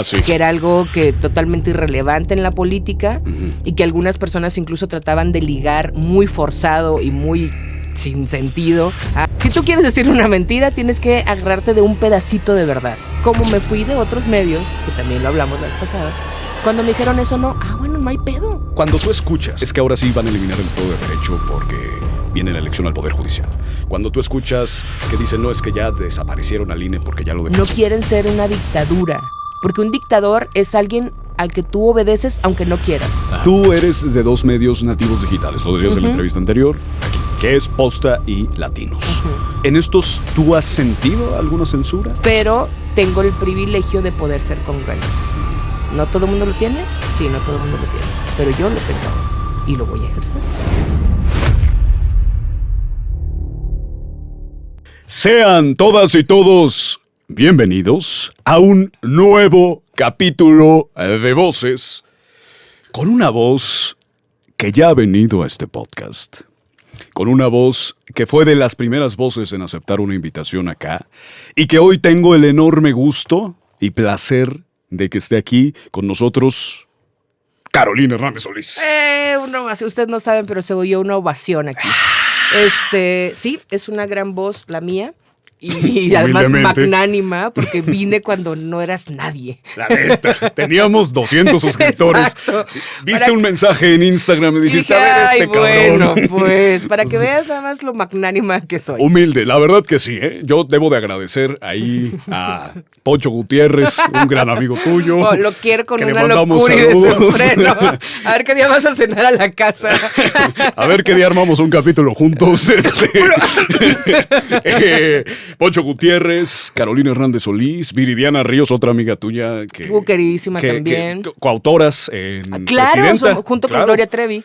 Sí. Que era algo que totalmente irrelevante en la política y que algunas personas incluso trataban de ligar muy forzado y muy sin sentido. Si tú quieres decir una mentira, tienes que agarrarte de un pedacito de verdad. Como me fui de otros medios, que también lo hablamos la vez pasada, cuando me dijeron eso no, bueno, no hay pedo. Cuando tú escuchas, es que ahora sí van a eliminar el Estado de Derecho porque viene la elección al Poder Judicial. Cuando tú escuchas que dicen, no, es que ya desaparecieron al INE porque ya lo dejaron. No quieren ser una dictadura. Porque un dictador es alguien al que tú obedeces aunque no quieras. Tú eres de dos medios nativos digitales, lo decías en la entrevista anterior, aquí, que es Posta y Latinos. ¿En estos tú has sentido alguna censura? Pero tengo el privilegio de poder ser congruente. ¿No todo el mundo lo tiene? Sí, no todo el mundo lo tiene. Pero yo lo tengo y lo voy a ejercer. Sean todas y todos bienvenidos a un nuevo capítulo de Voces, con una voz que ya ha venido a este podcast, con una voz que fue de las primeras voces en aceptar una invitación acá, y que hoy tengo el enorme gusto y placer de que esté aquí con nosotros, Carolina Hernández Solís. Una ovación. Ustedes no saben, pero se oyó una ovación aquí. Sí, es una gran voz la mía. Y además magnánima, porque vine cuando no eras nadie. La neta, teníamos 200 suscriptores. Exacto. Viste un mensaje en Instagram y dijiste, a ver, este cabrón. Bueno, pues, para que veas nada más lo magnánima que soy. Humilde, la verdad que sí, ¿eh? Yo debo de agradecer ahí a Poncho Gutiérrez, un gran amigo tuyo. Lo quiero con que una locura y desenfreno. A ver qué día vas a cenar a la casa. A ver qué día armamos un capítulo juntos. Poncho Gutiérrez, Carolina Hernández Solís, Viridiana Ríos, otra amiga tuya que queridísima también. Coautoras en Claro, Presidenta. junto con Gloria Trevi.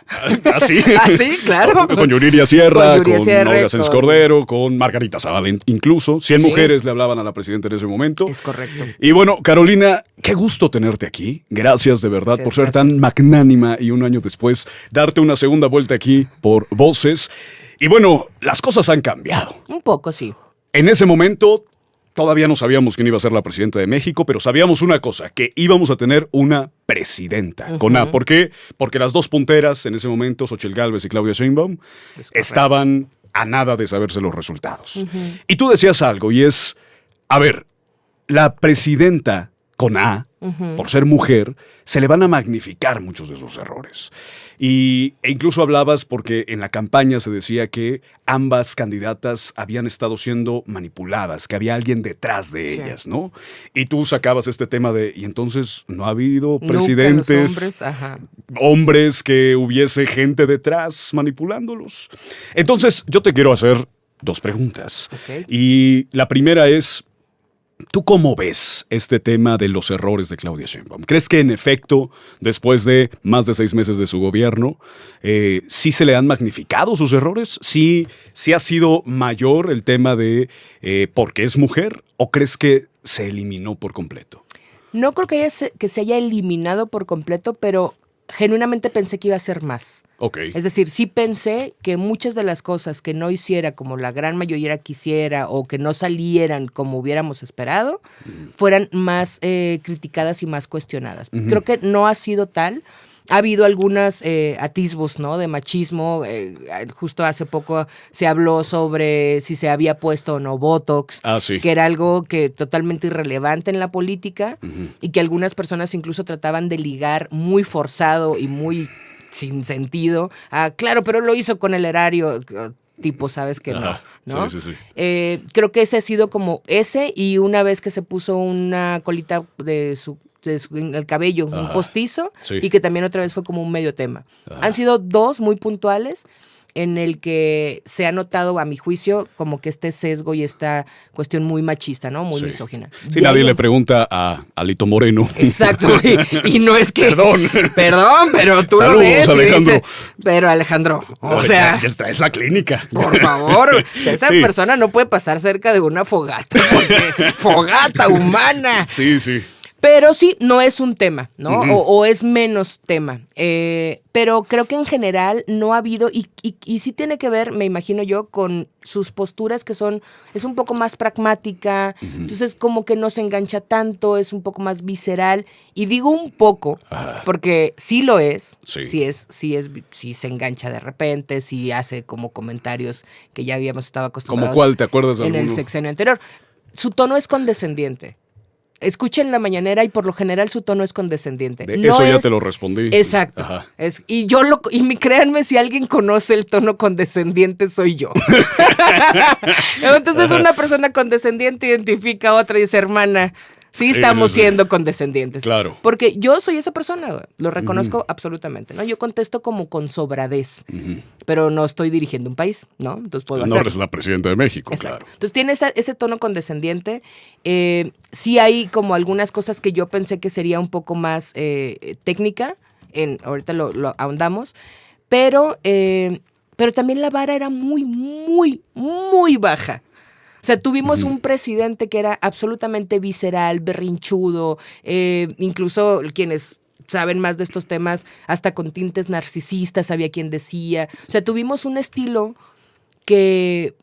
¿Ah, sí? Sí, claro. Con Yuriria Sierra, con Olga Sánchez con Cordero, con Margarita Zavala, incluso. 100 Sí. mujeres le hablaban a la presidenta en ese momento. Es correcto. Y bueno, Carolina, qué gusto tenerte aquí. Gracias de verdad por ser tan magnánima y un año después darte una segunda vuelta aquí por Voces. Y bueno, las cosas han cambiado. Un poco, sí. En ese momento todavía no sabíamos quién iba a ser la presidenta de México, pero sabíamos una cosa, que íbamos a tener una presidenta con A. ¿Por qué? Porque las dos punteras en ese momento, Xochitl Gálvez y Claudia Sheinbaum, estaban a nada de saberse los resultados. Y tú decías algo, y es, a ver, la presidenta con A, por ser mujer, se le van a magnificar muchos de sus errores. E incluso hablabas porque en la campaña se decía que ambas candidatas habían estado siendo manipuladas, que había alguien detrás de ellas, ¿no? Y tú sacabas este tema de, y entonces no ha habido presidentes, hombres que hubiese gente detrás manipulándolos. Entonces yo te quiero hacer dos preguntas. Okay. Y la primera es, ¿tú cómo ves este tema de los errores de Claudia Sheinbaum? ¿Crees que en efecto, después de más de 6 meses de su gobierno, sí se le han magnificado sus errores? ¿Sí ha sido mayor el tema de por qué es mujer? ¿O crees que se eliminó por completo? No creo que se haya eliminado por completo, pero genuinamente pensé que iba a ser más. Okay. Es decir, sí pensé que muchas de las cosas que no hiciera como la gran mayoría quisiera o que no salieran como hubiéramos esperado, fueran más criticadas y más cuestionadas. Creo que no ha sido tal. Ha habido algunos atisbos, ¿no?, de machismo. Justo hace poco se habló sobre si se había puesto o no Botox, sí. que era algo que totalmente irrelevante en la política y que algunas personas incluso trataban de ligar muy forzado y muy sin sentido. Claro, pero lo hizo con el erario, tipo, sabes que no. Sí. Creo que ese ha sido como ese, y una vez que se puso una colita en el cabello, un postizo, y que también otra vez fue como un medio tema. Han sido dos muy puntuales en el que se ha notado, a mi juicio, como que este sesgo y esta cuestión muy machista, ¿no? Muy misógina. Sí, nadie le pregunta a Alito Moreno. Exacto, y no es que... Perdón, pero tú saludos, lo ves Alejandro. y dices, pero Alejandro, o sea... Ya traes la clínica. Por favor, esa persona no puede pasar cerca de una fogata, porque fogata humana. Sí. Pero sí, no es un tema, ¿no? O es menos tema. Pero creo que en general no ha habido, y sí tiene que ver, me imagino yo, con sus posturas que es un poco más pragmática, entonces como que no se engancha tanto, es un poco más visceral. Y digo un poco, porque sí lo es, sí se engancha de repente, sí hace como comentarios que ya habíamos estado acostumbrados. ¿Cómo cuál? ¿Te acuerdas de en alguno? el sexenio anterior. Su tono es condescendiente. Escuchen La Mañanera y por lo general su tono es condescendiente. Eso ya te lo respondí. Exacto. Créanme, si alguien conoce el tono condescendiente, soy yo. Entonces una persona condescendiente identifica a otra y dice, hermana, sí estamos siendo condescendientes. Claro. Porque yo soy esa persona, lo reconozco absolutamente, ¿no? Yo contesto como con sobradez, pero no estoy dirigiendo un país, ¿no? Entonces puedo hacerlo. No eres la presidenta de México, Exacto. claro. Entonces tiene ese tono condescendiente. Sí hay como algunas cosas que yo pensé que sería un poco más técnica, ahorita lo ahondamos, pero también la vara era muy, muy, muy baja. O sea, tuvimos un presidente que era absolutamente visceral, berrinchudo, incluso quienes saben más de estos temas, hasta con tintes narcisistas, había quien decía. O sea, tuvimos un estilo que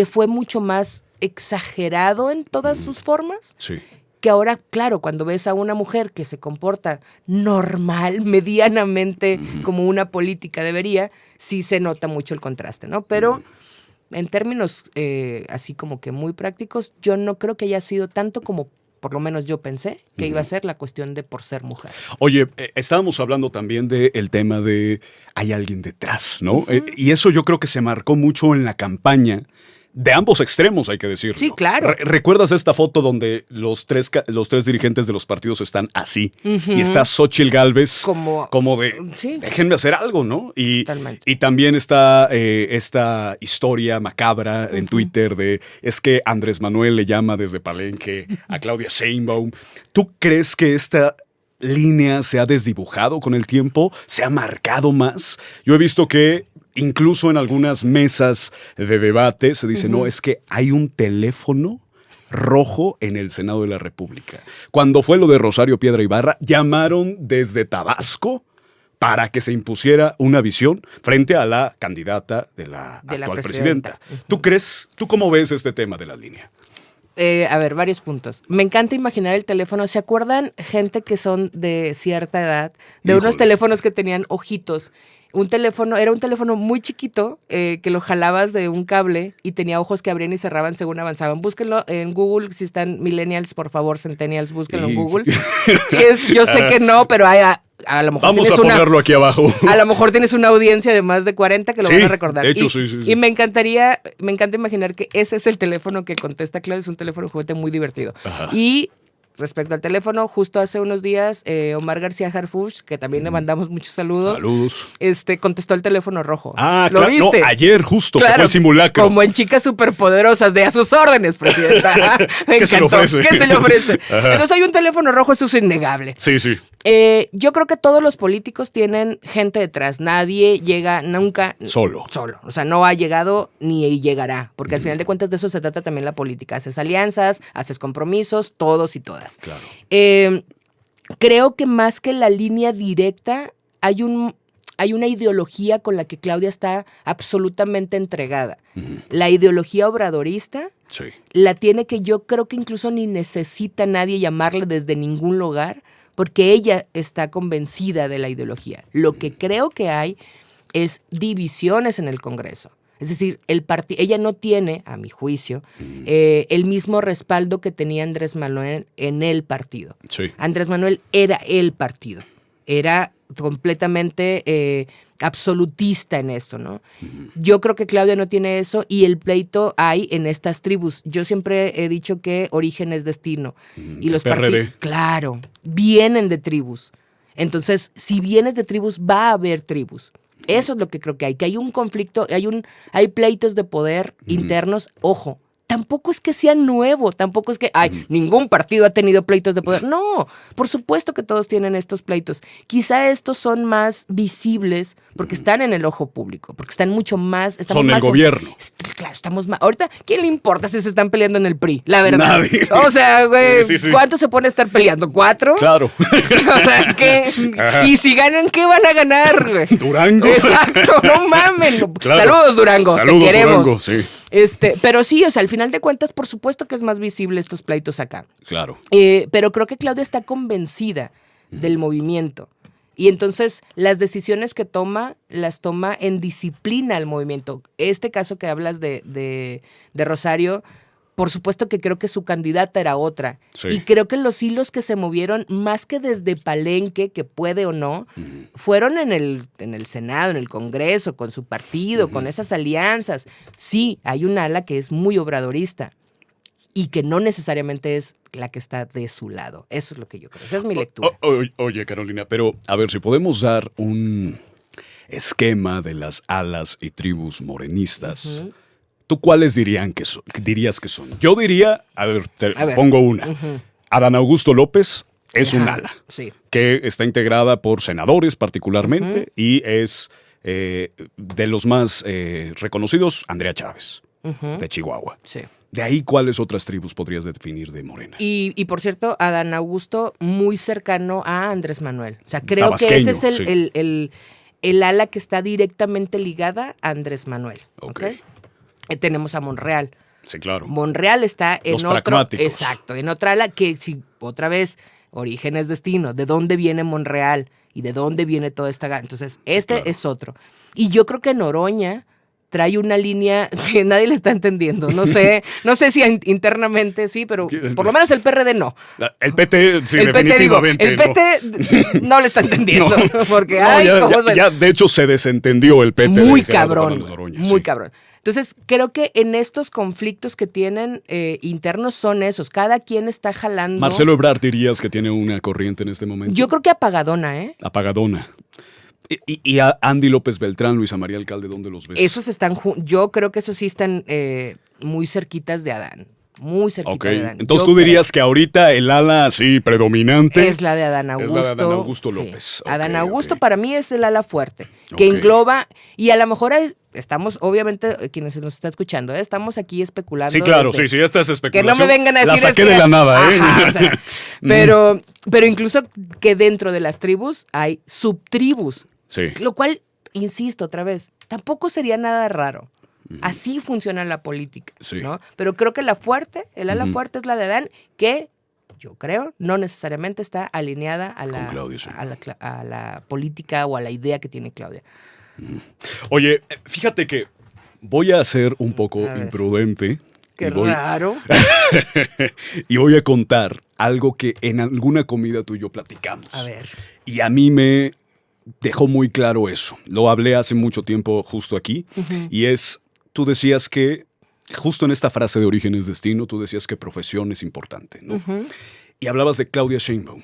fue mucho más exagerado en todas sus formas. Sí. Que ahora, claro, cuando ves a una mujer que se comporta normal, medianamente como una política debería, sí se nota mucho el contraste, ¿no? Pero en términos así como que muy prácticos, yo no creo que haya sido tanto como por lo menos yo pensé que iba a ser la cuestión de por ser mujer. Oye, estábamos hablando también del tema de hay alguien detrás, ¿no? Y eso yo creo que se marcó mucho en la campaña. De ambos extremos, hay que decirlo. Sí, claro. ¿Recuerdas esta foto donde los tres dirigentes de los partidos están así? Y está Xóchitl Gálvez como de, déjenme hacer algo, ¿no? Y también está esta historia macabra en Twitter de, es que Andrés Manuel le llama desde Palenque a Claudia Sheinbaum. ¿Tú crees que esta línea se ha desdibujado con el tiempo? ¿Se ha marcado más? Yo he visto que incluso en algunas mesas de debate se dice, no, es que hay un teléfono rojo en el Senado de la República. Cuando fue lo de Rosario Piedra Ibarra, llamaron desde Tabasco para que se impusiera una visión frente a la candidata de la actual presidenta. ¿Tú cómo ves este tema de la línea? A ver, varios puntos. Me encanta imaginar el teléfono. ¿Se acuerdan gente que son de cierta edad? De unos teléfonos que tenían ojitos. Era un teléfono muy chiquito que lo jalabas de un cable y tenía ojos que abrían y cerraban según avanzaban. Búsquenlo en Google, si están millennials, por favor, centennials, búsquenlo en Google. Yo sé que no, pero a lo mejor vamos a ponerlo aquí abajo. A lo mejor tienes una audiencia de más de 40 que lo van a recordar. De hecho, sí. Y me encanta imaginar que ese es el teléfono que contesta Claudia, es un teléfono juguete muy divertido. Ajá. Y respecto al teléfono, justo hace unos días, Omar García Harfuch, que también le mandamos muchos saludos. Contestó el teléfono rojo. ¿Lo viste? No, ayer justo, que fue el simulacro. Como en Chicas Superpoderosas, de a sus órdenes, presidenta. Me ¿Qué encantó. ¿Qué se le ofrece? Entonces hay un teléfono rojo, eso es innegable. Sí. Yo creo que todos los políticos tienen gente detrás. Nadie llega nunca solo. O sea, no ha llegado ni llegará. Porque al final de cuentas de eso se trata también la política. Haces alianzas, haces compromisos, todos y todas. Claro. Creo que más que la línea directa, hay una ideología con la que Claudia está absolutamente entregada. La ideología obradorista la tiene, que yo creo que incluso ni necesita nadie llamarle desde ningún lugar, porque ella está convencida de la ideología. Lo que creo que hay es divisiones en el Congreso. Es decir, ella no tiene, a mi juicio, el mismo respaldo que tenía Andrés Manuel en el partido. Sí. Andrés Manuel era el partido. Era completamente absolutista en eso, ¿no? Yo creo que Claudia no tiene eso, y el pleito hay en estas tribus. Yo siempre he dicho que origen es destino. Y los partidos, claro, vienen de tribus. Entonces, si vienes de tribus, va a haber tribus. Eso es lo que creo que hay un conflicto, hay pleitos de poder internos, ojo, tampoco es que sea nuevo, tampoco es que, ningún partido ha tenido pleitos de poder. No, por supuesto que todos tienen estos pleitos. Quizá estos son más visibles porque están en el ojo público, porque están mucho más... Son el gobierno. Claro, estamos más... Ahorita, ¿quién le importa si se están peleando en el PRI? La verdad. Nadie. O sea, güey, Sí. ¿cuánto se pone a estar peleando? ¿4? Claro. O sea, ¿qué? Ajá. Y si ganan, ¿qué van a ganar, güey? Durango. Exacto, no mamen. Claro. Saludos, Durango, Saludos, te queremos. Durango, sí. Pero sí, o sea, al final de cuentas, por supuesto que es más visible estos pleitos acá. Claro. Pero creo que Claudia está convencida del movimiento. Y entonces las decisiones que toma, las toma en disciplina al movimiento. Este caso que hablas de Rosario, por supuesto que creo que su candidata era otra. Sí. Y creo que los hilos que se movieron, más que desde Palenque, que puede o no, fueron en el Senado, en el Congreso, con su partido, con esas alianzas. Sí, hay un ala que es muy obradorista y que no necesariamente es la que está de su lado. Eso es lo que yo creo. Esa es mi lectura. Oye, Carolina, pero a ver, si podemos dar un esquema de las alas y tribus morenistas, ¿tú cuáles dirías que son? Yo diría, a ver, pongo una. Adán Augusto López es un ala, sí, que está integrada por senadores particularmente y es de los más reconocidos, Andrea Chávez, de Chihuahua. sí. De ahí, ¿cuáles otras tribus podrías definir de Morena? Y por cierto, Adán Augusto muy cercano a Andrés Manuel. O sea, creo Tabasqueño, que ese es sí. el ala que está directamente ligada a Andrés Manuel. Ok. Tenemos a Monreal. Sí, claro. Monreal está en Los otro... pragmáticos. Exacto, en otra ala que, si otra vez, origen es destino. ¿De dónde viene Monreal? ¿Y de dónde viene toda esta... Entonces, claro. es otro. Y yo creo que Noroña trae una línea que nadie le está entendiendo. No sé si internamente sí, pero por lo menos el PRD no. El PT, sí, el definitivamente. PT, el PT no le está entendiendo. No. Porque, No, ya, de hecho, se desentendió el PT. Muy de Gerardo cabrón, Fernández Noroña, muy sí. cabrón. Entonces, creo que en estos conflictos que tienen internos son esos. Cada quien está jalando. Marcelo Ebrard, dirías que tiene una corriente en este momento. Yo creo que apagadona, ¿eh? Apagadona. Y a Andy López Beltrán, Luisa María Alcalde, ¿dónde los ves? Esos están, yo creo que esos sí están muy cerquitas de Adán. Muy cerquita de Adán. Entonces yo tú dirías que ahorita el ala así predominante es la de Adán Augusto. Es la de Adán Augusto sí. López. Adán Augusto para mí es el ala fuerte, que Ok. engloba, y a lo mejor estamos, obviamente, quienes nos están escuchando, estamos aquí especulando. Sí, claro, desde- sí, esta es Que especulación. no me vengan a decir La saqué es que- de la nada, ¿eh? Ajá, o sea, pero incluso que dentro de las tribus hay subtribus, Sí. lo cual, insisto otra vez, tampoco sería nada raro. Así funciona la política, Sí. ¿no? Pero creo que el ala fuerte es la de Adán, que yo creo no necesariamente está alineada a Con Claudia, sí. a la política o a la idea que tiene Claudia. Oye, fíjate que voy a ser un poco A ver. imprudente. Qué y voy- raro. y voy a contar algo que en alguna comida tú y yo platicamos. A ver. Y a mí me dejó muy claro eso. Lo hablé hace mucho tiempo justo aquí. Y es, tú decías que, justo en esta frase de origen es destino, tú decías que profesión es importante, ¿no? Y hablabas de Claudia Sheinbaum,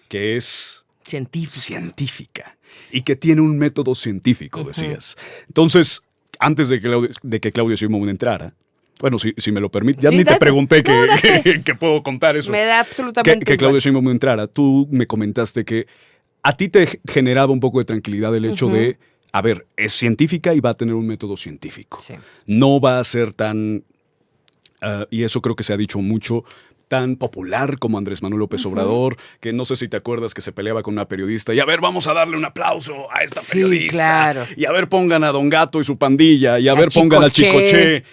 que es científica y que tiene un método científico, decías. Entonces, antes de que Claudia Sheinbaum entrara, bueno, si me lo permite, ya Sí, ni te date. pregunté No, date. que puedo contar eso. Me da absolutamente Que Claudia igual. Sheinbaum entrara. Tú me comentaste que a ti te generaba un poco de tranquilidad el hecho de, a ver, es científica y va a tener un método científico. Sí. No va a ser tan, y eso creo que se ha dicho mucho, tan popular como Andrés Manuel López Obrador, que no sé si te acuerdas que se peleaba con una periodista y a ver, vamos a darle un aplauso a esta Sí, periodista. claro. Y a ver, pongan a Don Gato y su pandilla y a A ver, pongan al Chicoche. Chicoche.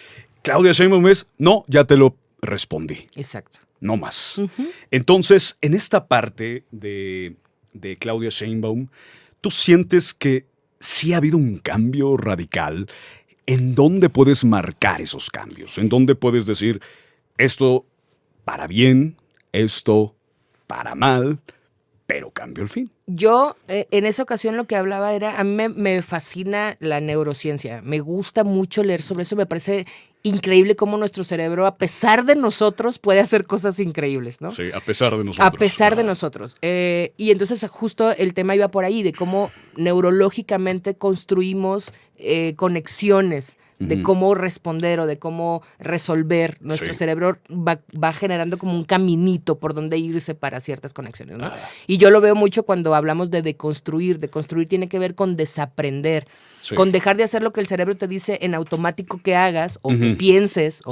Claudia Sheinbaum es, no, ya te lo respondí. Exacto. No más. Entonces, en esta parte de Claudia Sheinbaum, ¿tú sientes que sí ha habido un cambio radical? ¿En dónde puedes marcar esos cambios? ¿En dónde puedes decir esto para bien, esto para mal, pero cambio al fin? Yo, en esa ocasión lo que hablaba era, a mí me fascina la neurociencia, me gusta mucho leer sobre eso, me parece increíble cómo nuestro cerebro, a pesar de nosotros, puede hacer cosas increíbles, ¿no? Sí, a pesar de nosotros. A pesar de Ah, nosotros. Y entonces justo el tema iba por ahí, de cómo neurológicamente construimos conexiones de cómo responder o de cómo resolver. Nuestro cerebro va generando como un caminito por donde irse para ciertas conexiones, ¿no? Y yo lo veo mucho cuando hablamos de deconstruir. Deconstruir tiene que ver con desaprender, con dejar de hacer lo que el cerebro te dice en automático que hagas o que pienses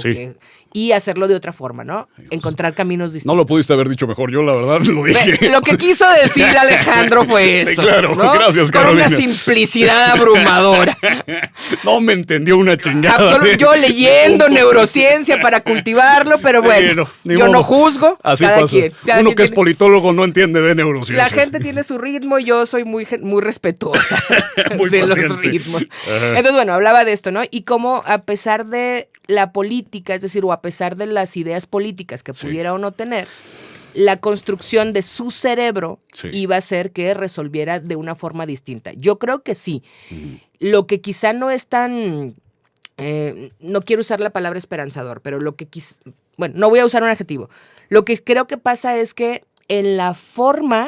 y hacerlo de otra forma, ¿no? Encontrar caminos distintos. No lo pudiste haber dicho mejor, yo la verdad lo dije. Lo que quiso decir Alejandro fue eso. Sí, claro, ¿no? gracias, Carolina. Con una simplicidad abrumadora. No me entendió una chingada. Yo leyendo neurociencia para cultivarlo, pero bueno, yo no juzgo. Así pasa. Uno que es politólogo no entiende de neurociencia. La gente tiene su ritmo y yo soy muy respetuosa de los ritmos. Entonces, bueno, hablaba de esto, ¿no? Y cómo a pesar de la política, es decir, o a pesar de las ideas políticas que pudiera o no tener, la construcción de su cerebro iba a ser que resolviera de una forma distinta. Yo creo que sí. Lo que quizá no es tan... no quiero usar la palabra esperanzador, pero lo que bueno, no voy a usar un adjetivo. Lo que creo que pasa es que en la forma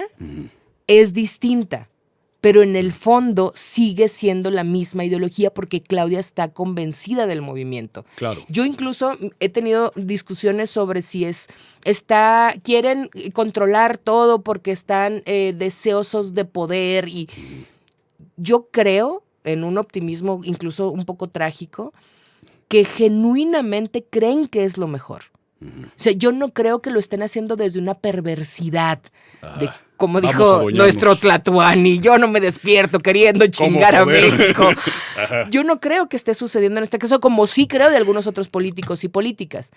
es distinta, pero en el fondo sigue siendo la misma ideología porque Claudia está convencida del movimiento. Claro. Yo incluso he tenido discusiones sobre si quieren controlar todo porque están deseosos de poder y yo creo, en un optimismo incluso un poco trágico, que genuinamente creen que es lo mejor. O sea, yo no creo que lo estén haciendo desde una perversidad de como dijo nuestro Tlatuani, yo no me despierto queriendo chingar a México. Yo no creo que esté sucediendo en este caso, como sí creo de algunos otros políticos y políticas.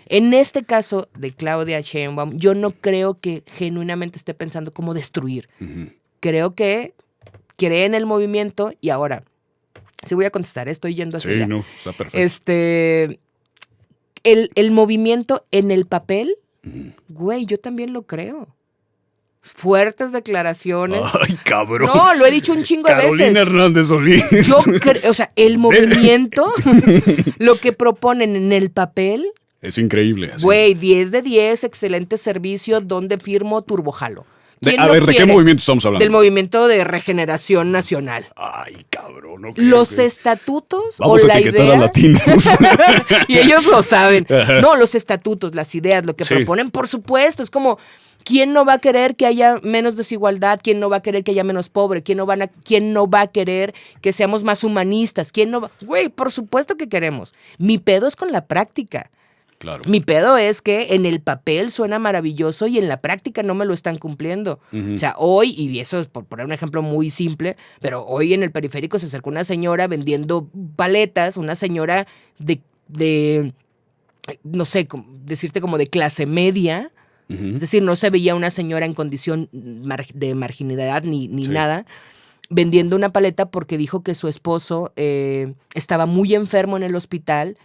En este caso de Claudia Sheinbaum, yo no creo que genuinamente esté pensando cómo destruir. Creo que cree en el movimiento y ahora, sí voy a contestar, estoy yendo hacia allá. Sí, no, está perfecto. El movimiento en el papel, güey, yo también lo creo. Fuertes declaraciones. Ay, cabrón. No, lo he dicho un chingo de veces. Carolina Hernández Solís. Yo creo, o sea, el movimiento, lo que proponen en el papel. Es increíble. Güey, 10 de 10, excelente servicio, donde firmo turbojalo. A ver, ¿de qué movimiento estamos hablando? Del movimiento de regeneración nacional. Ay, cabrón. Los estatutos vamos o a la etiquetar idea... a latinos. Y ellos lo saben. No, los estatutos, las ideas, lo que proponen, por supuesto. Es como, ¿quién no va a querer que haya menos desigualdad? ¿Quién no va a querer que haya menos pobre? ¿Quién no va a querer que seamos más humanistas? ¿Quién no va? Güey, por supuesto que queremos. Mi pedo es con la práctica. Claro. Mi pedo es que en el papel suena maravilloso y en la práctica no me lo están cumpliendo. O sea, hoy, y eso es por poner un ejemplo muy simple, pero hoy en el periférico se acercó una señora vendiendo paletas, una señora de no sé, decirte como de clase media. Es decir, no se veía una señora en condición de marginalidad ni nada, vendiendo una paleta porque dijo que su esposo estaba muy enfermo en el hospital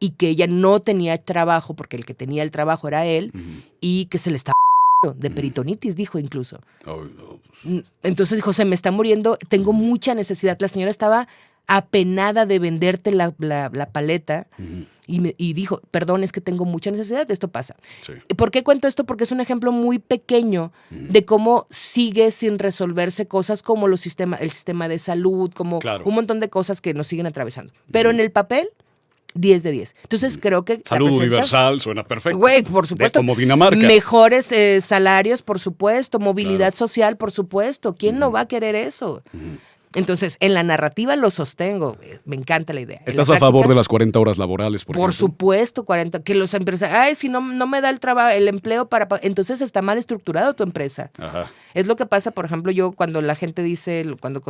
y que ella no tenía trabajo, porque el que tenía el trabajo era él, y que se le estaba de peritonitis, dijo incluso. Entonces dijo, se me está muriendo, tengo mucha necesidad. La señora estaba apenada de venderte la paleta y dijo, perdón, es que tengo mucha necesidad, esto pasa. ¿Por qué cuento esto? Porque es un ejemplo muy pequeño de cómo sigue sin resolverse cosas como el sistema de salud, como un montón de cosas que nos siguen atravesando. Pero en el papel, 10 de 10. Entonces creo que... Salud universal, suena perfecto. Güey, por supuesto. Como Dinamarca. Mejores salarios, por supuesto. Movilidad social, por supuesto. ¿Quién no va a querer eso? Entonces, en la narrativa lo sostengo. Me encanta la idea. ¿Estás a favor de las 40 horas laborales, por ejemplo? Supuesto, 40. Que los empresarios, si no me da el empleo para... Entonces está mal estructurado tu empresa. Es lo que pasa, por ejemplo, yo cuando la gente dice, cuando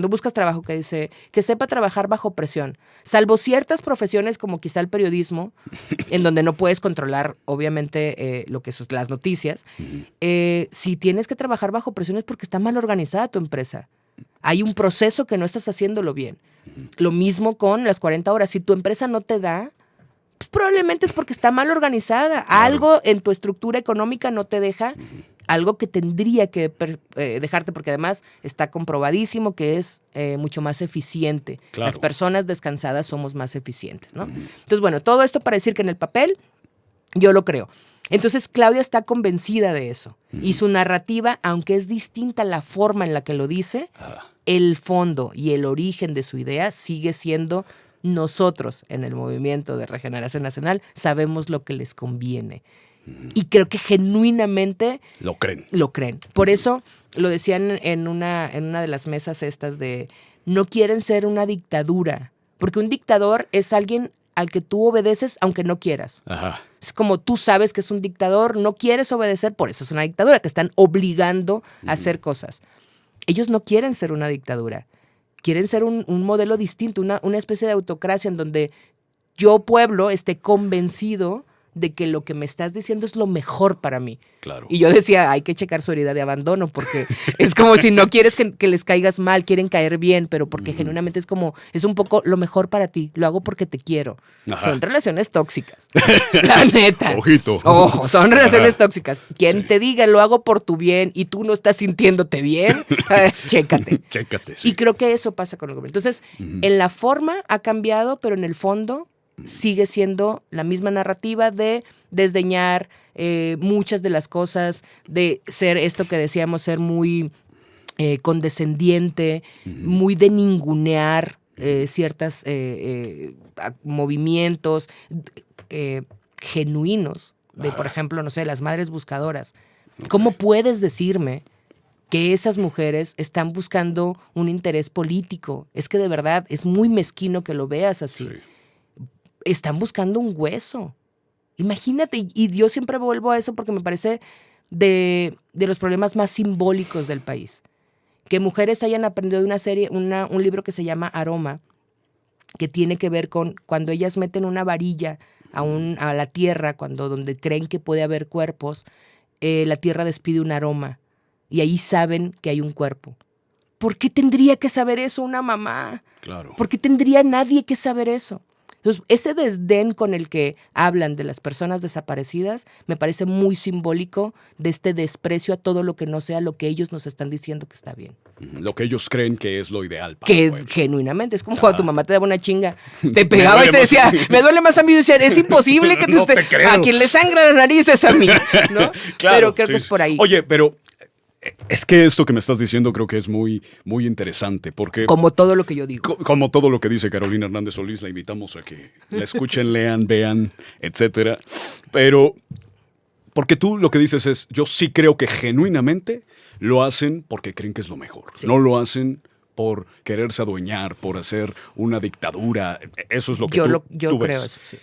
buscas trabajo, que dice que sepa trabajar bajo presión. Salvo ciertas profesiones como quizá el periodismo, en donde no puedes controlar, obviamente, lo que son las noticias. Si tienes que trabajar bajo presión es porque está mal organizada tu empresa. Hay un proceso que no estás haciéndolo bien. Lo mismo con las 40 horas. Si tu empresa no te da, pues probablemente es porque está mal organizada. Algo en tu estructura económica no te deja, algo que tendría que dejarte, porque además está comprobadísimo que es mucho más eficiente. Las personas descansadas somos más eficientes, ¿no? Entonces, bueno, todo esto para decir que en el papel yo lo creo. Entonces Claudia está convencida de eso. Y su narrativa, aunque es distinta la forma en la que lo dice, el fondo y el origen de su idea sigue siendo nosotros en el Movimiento de Regeneración Nacional sabemos lo que les conviene. Y creo que genuinamente Lo creen. Por eso lo decían en una de las mesas estas de no quieren ser una dictadura, porque un dictador es alguien al que tú obedeces aunque no quieras. Ajá. Es como tú sabes que es un dictador, no quieres obedecer, por eso es una dictadura, te están obligando a hacer cosas. Ellos no quieren ser una dictadura, quieren ser un modelo distinto, una especie de autocracia en donde yo, pueblo, esté convencido de que lo que me estás diciendo es lo mejor para mí. Claro. Y yo decía, hay que checar su herida de abandono, porque es como si no quieres que les caigas mal, quieren caer bien, pero porque genuinamente es un poco lo mejor para ti, lo hago porque te quiero. Ajá. Son relaciones tóxicas, la neta. Ojito. Ojo, son relaciones Ajá. tóxicas. Quien te diga, lo hago por tu bien, y tú no estás sintiéndote bien, chécate. Chécate, sí. Y creo que eso pasa con el gobierno. Entonces, en la forma ha cambiado, pero en el fondo sigue siendo la misma narrativa de desdeñar muchas de las cosas, de ser esto que decíamos, ser muy condescendiente, muy de ningunear ciertos movimientos genuinos de, por ejemplo, no sé, las madres buscadoras. ¿Cómo puedes decirme que esas mujeres están buscando un interés político? Es que de verdad es muy mezquino que lo veas así. Sí. Están buscando un hueso. Imagínate, y yo siempre vuelvo a eso porque me parece de los problemas más simbólicos del país. Que mujeres hayan aprendido de una serie, un libro que se llama Aroma, que tiene que ver con cuando ellas meten una varilla a la tierra, donde creen que puede haber cuerpos, la tierra despide un aroma y ahí saben que hay un cuerpo. ¿Por qué tendría que saber eso una mamá? Claro. ¿Por qué tendría nadie que saber eso? Entonces, ese desdén con el que hablan de las personas desaparecidas me parece muy simbólico de este desprecio a todo lo que no sea lo que ellos nos están diciendo que está bien. Lo que ellos creen que es lo ideal para Que el pueblo. genuinamente es como cuando tu mamá te daba una chinga, te pegaba y te decía, me duele más a mí. Y decía, es imposible que No te creo. a quien le sangra la nariz es a mí, ¿no? Claro, Pero creo sí, que es por ahí. Oye, pero es que esto que me estás diciendo creo que es muy, muy interesante, porque Como todo lo que yo digo. como todo lo que dice Carolina Hernández Solís, la invitamos a que la escuchen, lean, vean, etcétera. Pero porque tú lo que dices es, yo sí creo que genuinamente lo hacen porque creen que es lo mejor. Sí. No lo hacen por quererse adueñar, por hacer una dictadura. Eso es lo que Yo tú ves. creo eso, sí.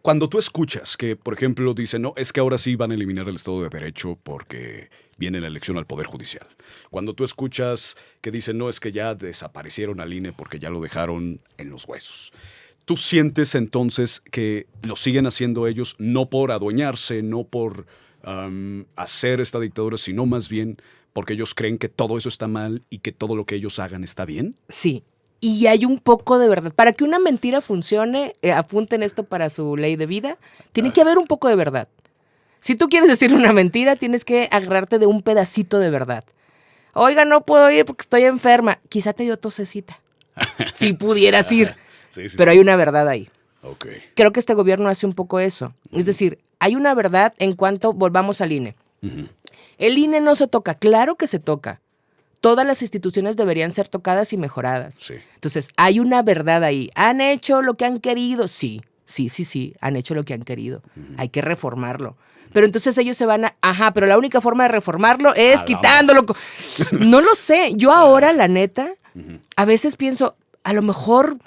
Cuando tú escuchas que, por ejemplo, dicen, no, es que ahora sí van a eliminar el Estado de Derecho porque viene la elección al Poder Judicial. Cuando tú escuchas que dicen, no, es que ya desaparecieron al INE porque ya lo dejaron en los huesos. ¿Tú sientes entonces que lo siguen haciendo ellos no por adueñarse, no por hacer esta dictadura, sino más bien porque ellos creen que todo eso está mal y que todo lo que ellos hagan está bien? Sí. Y hay un poco de verdad. Para que una mentira funcione, apunten esto para su ley de vida, tiene que haber un poco de verdad. Si tú quieres decir una mentira, tienes que agarrarte de un pedacito de verdad. Oiga, no puedo ir porque estoy enferma. Quizá te dio tosecita. Si pudieras ir. Sí, Pero hay una verdad ahí. Ok. Creo que este gobierno hace un poco eso. Es decir, hay una verdad en cuanto volvamos al INE. El INE no se toca. Claro que se toca. Todas las instituciones deberían ser tocadas y mejoradas. Sí. Entonces, hay una verdad ahí. ¿Han hecho lo que han querido? Sí, han hecho lo que han querido. Hay que reformarlo. Pero entonces ellos se van a... pero la única forma de reformarlo es quitándolo. No lo sé. Yo ahora, la neta, a veces pienso, a lo mejor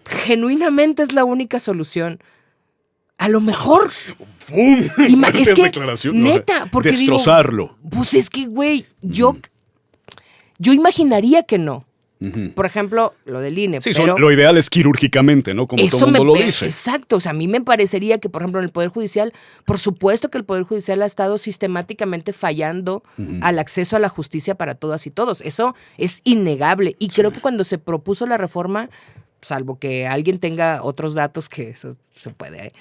genuinamente es la única solución. A lo mejor... ¡Pum! Es que, declaración. neta, porque destrozarlo. digo, pues es que, güey, yo imaginaría que no. Por ejemplo, lo del INE. Sí, pero lo ideal es quirúrgicamente, ¿no? Como todo el mundo lo dice. Exacto. O sea, a mí me parecería que, por ejemplo, en el Poder Judicial, por supuesto que el Poder Judicial ha estado sistemáticamente fallando al acceso a la justicia para todas y todos. Eso es innegable. Y creo que cuando se propuso la reforma, salvo que alguien tenga otros datos, que eso se puede.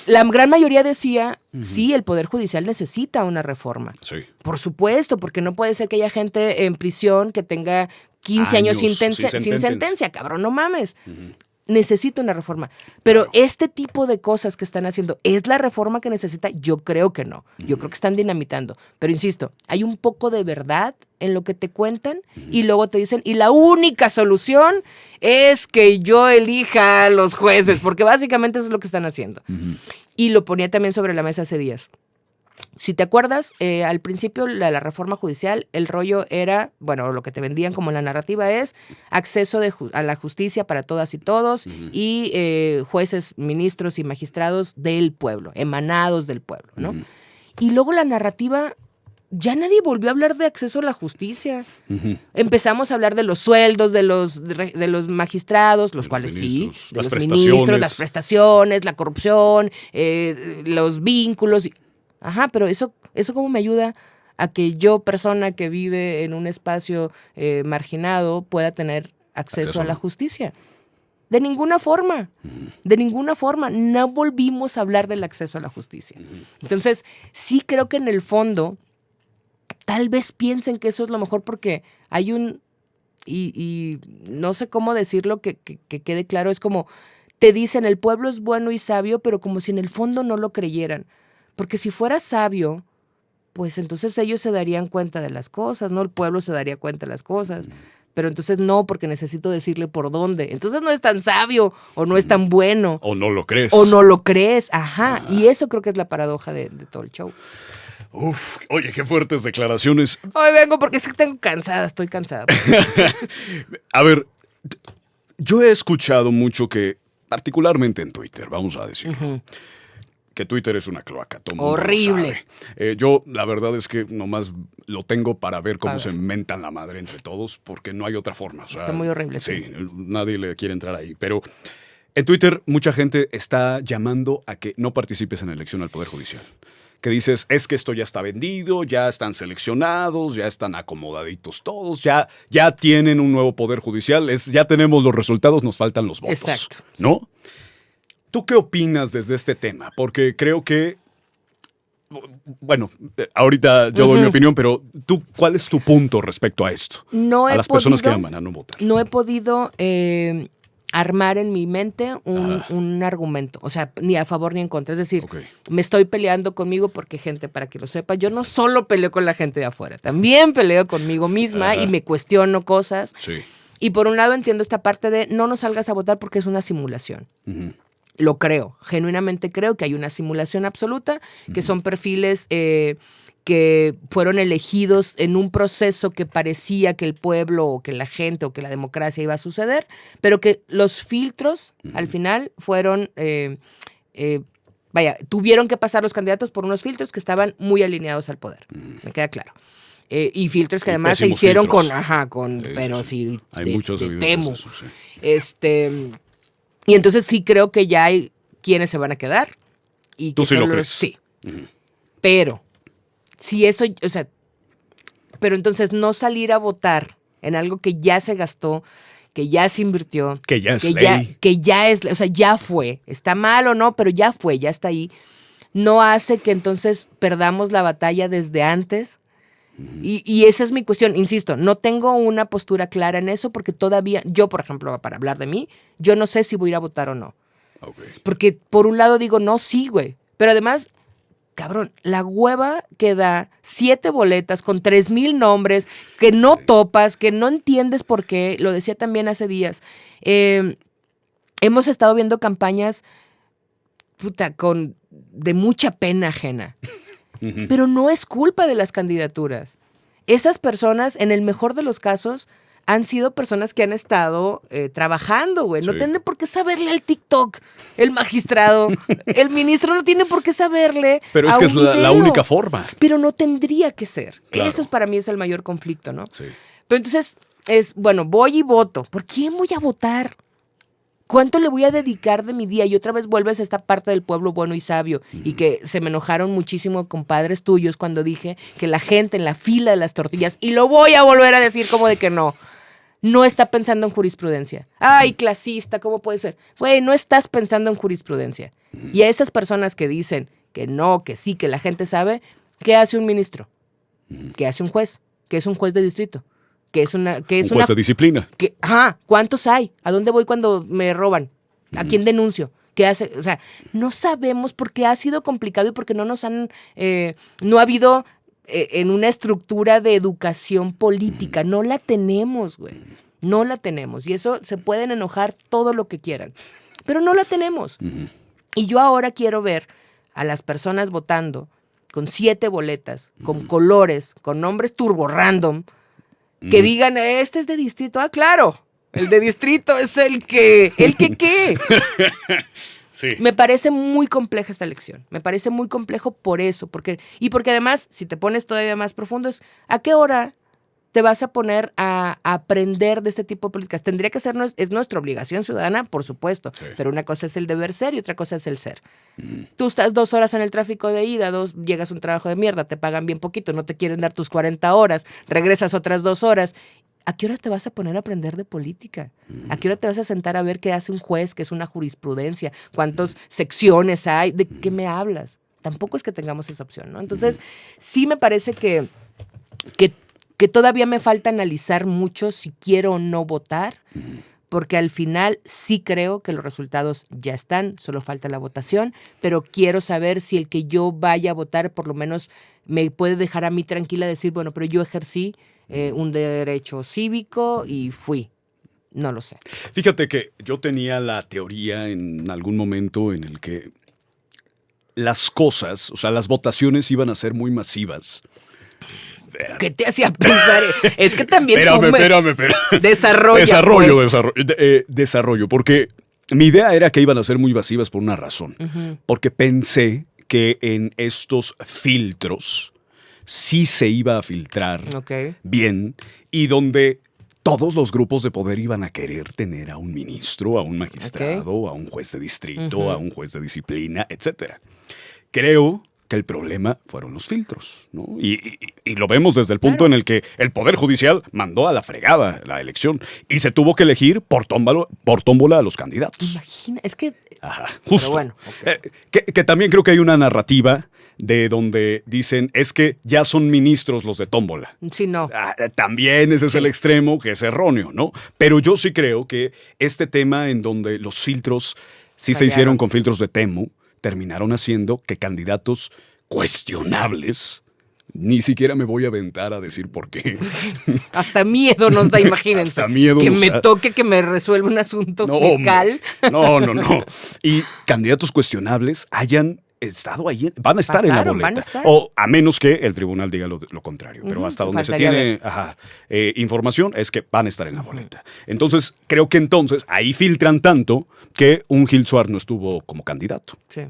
La gran mayoría decía, sí, el Poder Judicial necesita una reforma. Sí. Por supuesto, porque no puede ser que haya gente en prisión que tenga 15 años sin sentencia, cabrón, no mames. necesita una reforma. Pero este tipo de cosas que están haciendo, ¿es la reforma que necesita? Yo creo que no. Yo creo que están dinamitando. Pero insisto, hay un poco de verdad en lo que te cuentan y luego te dicen, y la única solución es que yo elija a los jueces, porque básicamente eso es lo que están haciendo. Y lo ponía también sobre la mesa hace días. Si te acuerdas, al principio de la reforma judicial, el rollo era, bueno, lo que te vendían como la narrativa es acceso a la justicia para todas y todos y jueces, ministros y magistrados del pueblo, emanados del pueblo, ¿no? Y luego la narrativa, ya nadie volvió a hablar de acceso a la justicia. Empezamos a hablar de los sueldos de los magistrados, los cuales sí, de los ministros, las prestaciones, la corrupción, los vínculos. Ajá, pero eso ¿cómo me ayuda a que yo, persona que vive en un espacio marginado, pueda tener acceso a la justicia? De ninguna forma. De ninguna forma. No volvimos a hablar del acceso a la justicia. Entonces, sí creo que en el fondo, tal vez piensen que eso es lo mejor porque hay y no sé cómo decirlo, que quede claro, es como, te dicen, el pueblo es bueno y sabio, pero como si en el fondo no lo creyeran. Porque si fuera sabio, pues entonces ellos se darían cuenta de las cosas, ¿no? El pueblo se daría cuenta de las cosas. Pero entonces no, porque necesito decirle por dónde. Entonces no es tan sabio o no es tan bueno. O no lo crees. O no lo crees, ajá. Y eso creo que es la paradoja de todo el show. Uf, oye, qué fuertes declaraciones. Hoy vengo porque es que estoy cansada. A ver, yo he escuchado mucho que, particularmente en Twitter, vamos a decirlo, que Twitter es una cloaca. Todo mundo horrible. Lo sabe. Yo, la verdad es que nomás lo tengo para ver cómo se mentan la madre entre todos, porque no hay otra forma. O sea, está muy horrible. Sí, nadie le quiere entrar ahí. Pero en Twitter mucha gente está llamando a que no participes en la elección al Poder Judicial. Que dices, es que esto ya está vendido, ya están seleccionados, ya están acomodaditos todos, ya tienen un nuevo Poder Judicial, ya tenemos los resultados, nos faltan los votos. Exacto. ¿No? ¿Tú qué opinas desde este tema? Porque creo que, bueno, ahorita yo doy mi opinión, pero tú, ¿cuál es tu punto respecto a esto? A las personas que llaman a no votar. No he podido armar en mi mente un argumento, o sea, ni a favor ni en contra. Es decir, me estoy peleando conmigo porque, gente, para que lo sepa, yo no solo peleo con la gente de afuera, también peleo conmigo misma y me cuestiono cosas. Sí. Y por un lado entiendo esta parte de no nos salgas a votar porque es una simulación. Lo creo, genuinamente creo que hay una simulación absoluta, que son perfiles que fueron elegidos en un proceso que parecía que el pueblo o que la gente o que la democracia iba a suceder, pero que los filtros al final fueron, tuvieron que pasar los candidatos por unos filtros que estaban muy alineados al poder, me queda claro. Y filtros que además se hicieron pero sí, hay muchos de temo. Eso, sí. Y entonces sí creo que ya hay quienes se van a quedar. Y ¿Tú sí lo crees? Sí. Pero, si eso, o sea, pero entonces no salir a votar en algo que ya se gastó, que ya se invirtió. Que ya es ley. Que ya es, o sea, ya fue. Está mal o no, pero ya fue, ya está ahí. No hace que entonces perdamos la batalla desde antes. Y esa es mi cuestión, insisto, no tengo una postura clara en eso porque todavía, yo por ejemplo, para hablar de mí, yo no sé si voy a ir a votar o no. Porque por un lado digo, no, sí, güey, pero además, cabrón, la hueva que da 7 boletas con 3,000 nombres, que no topas, que no entiendes por qué, lo decía también hace días, hemos estado viendo campañas, de mucha pena ajena. Pero no es culpa de las candidaturas. Esas personas, en el mejor de los casos, han sido personas que han estado trabajando, güey. No tiene por qué saberle al TikTok el magistrado. El ministro no tiene por qué saberle. Pero es que es la única forma. Pero no tendría que ser. Claro. Eso para mí es el mayor conflicto, ¿no? Sí. Pero entonces voy y voto. ¿Por quién voy a votar? ¿Cuánto le voy a dedicar de mi día? Y otra vez vuelves a esta parte del pueblo bueno y sabio. Y que se me enojaron muchísimo con padres tuyos cuando dije que la gente en la fila de las tortillas, y lo voy a volver a decir como de que no está pensando en jurisprudencia. Ay, clasista, ¿cómo puede ser? Güey, no estás pensando en jurisprudencia. Y a esas personas que dicen que no, que sí, que la gente sabe, ¿qué hace un ministro? ¿Qué hace un juez? ¿Qué es un juez de distrito? ¿Qué es un juez de disciplina. ¿Cuántos hay? ¿A dónde voy cuando me roban? ¿A quién denuncio? ¿Qué hace? O sea, no sabemos porque ha sido complicado y porque no nos han, no ha habido en una estructura de educación política. No la tenemos, güey. No la tenemos. Y eso se pueden enojar todo lo que quieran. Pero no la tenemos. Y yo ahora quiero ver a las personas votando con 7 boletas, con colores, con nombres turbo random, que digan, este es de distrito. Ah, claro, el de distrito es el que ¿qué? Sí. Me parece muy compleja esta elección. Me parece muy complejo por eso. Porque además, si te pones todavía más profundo, es ¿a qué hora te vas a poner a aprender de este tipo de políticas? Tendría que ser, es nuestra obligación ciudadana, por supuesto. Sí. Pero una cosa es el deber ser y otra cosa es el ser. Tú estás 2 horas en el tráfico de ida, llegas a un trabajo de mierda, te pagan bien poquito, no te quieren dar tus 40 horas, regresas otras 2 horas. ¿A qué horas te vas a poner a aprender de política? ¿A qué hora te vas a sentar a ver qué hace un juez, qué es una jurisprudencia, cuántas secciones hay? ¿De qué me hablas? Tampoco es que tengamos esa opción, ¿no? Entonces, sí me parece que todavía me falta analizar mucho si quiero o no votar, porque al final sí creo que los resultados ya están, solo falta la votación, pero quiero saber si el que yo vaya a votar por lo menos me puede dejar a mí tranquila decir, bueno, pero yo ejercí un derecho cívico y fui. No lo sé. Fíjate que yo tenía la teoría en algún momento en el que las cosas, o sea, las votaciones iban a ser muy masivas. ¿Qué te hacía pensar? Es que también Espérame. Desarrollo, porque mi idea era que iban a ser muy masivas por una razón. Porque pensé que en estos filtros sí se iba a filtrar bien y donde todos los grupos de poder iban a querer tener a un ministro, a un magistrado, a un juez de distrito, a un juez de disciplina, etc. Creo que el problema fueron los filtros, ¿no? Y lo vemos desde el punto en el que el Poder Judicial mandó a la fregada la elección y se tuvo que elegir por tómbola a los candidatos. Imagina, es que... Ajá, justo. Bueno, que también creo que hay una narrativa de donde dicen, es que ya son ministros los de tómbola. Sí, no. También ese es el extremo, que es erróneo, ¿no? Pero yo sí creo que este tema en donde los filtros sí se hicieron con filtros de Temu, terminaron haciendo que candidatos cuestionables, ni siquiera me voy a aventar a decir por qué. Hasta miedo nos da, imagínense. Hasta miedo que me toque que me resuelva un asunto fiscal. No. Y candidatos cuestionables hayan estado ahí, van a estar en la boleta. O a menos que el tribunal diga lo contrario. Pero hasta donde se tiene información es que van a estar en la boleta. Entonces, creo que ahí filtran tanto que un Gil Suárez no estuvo como candidato. Sí.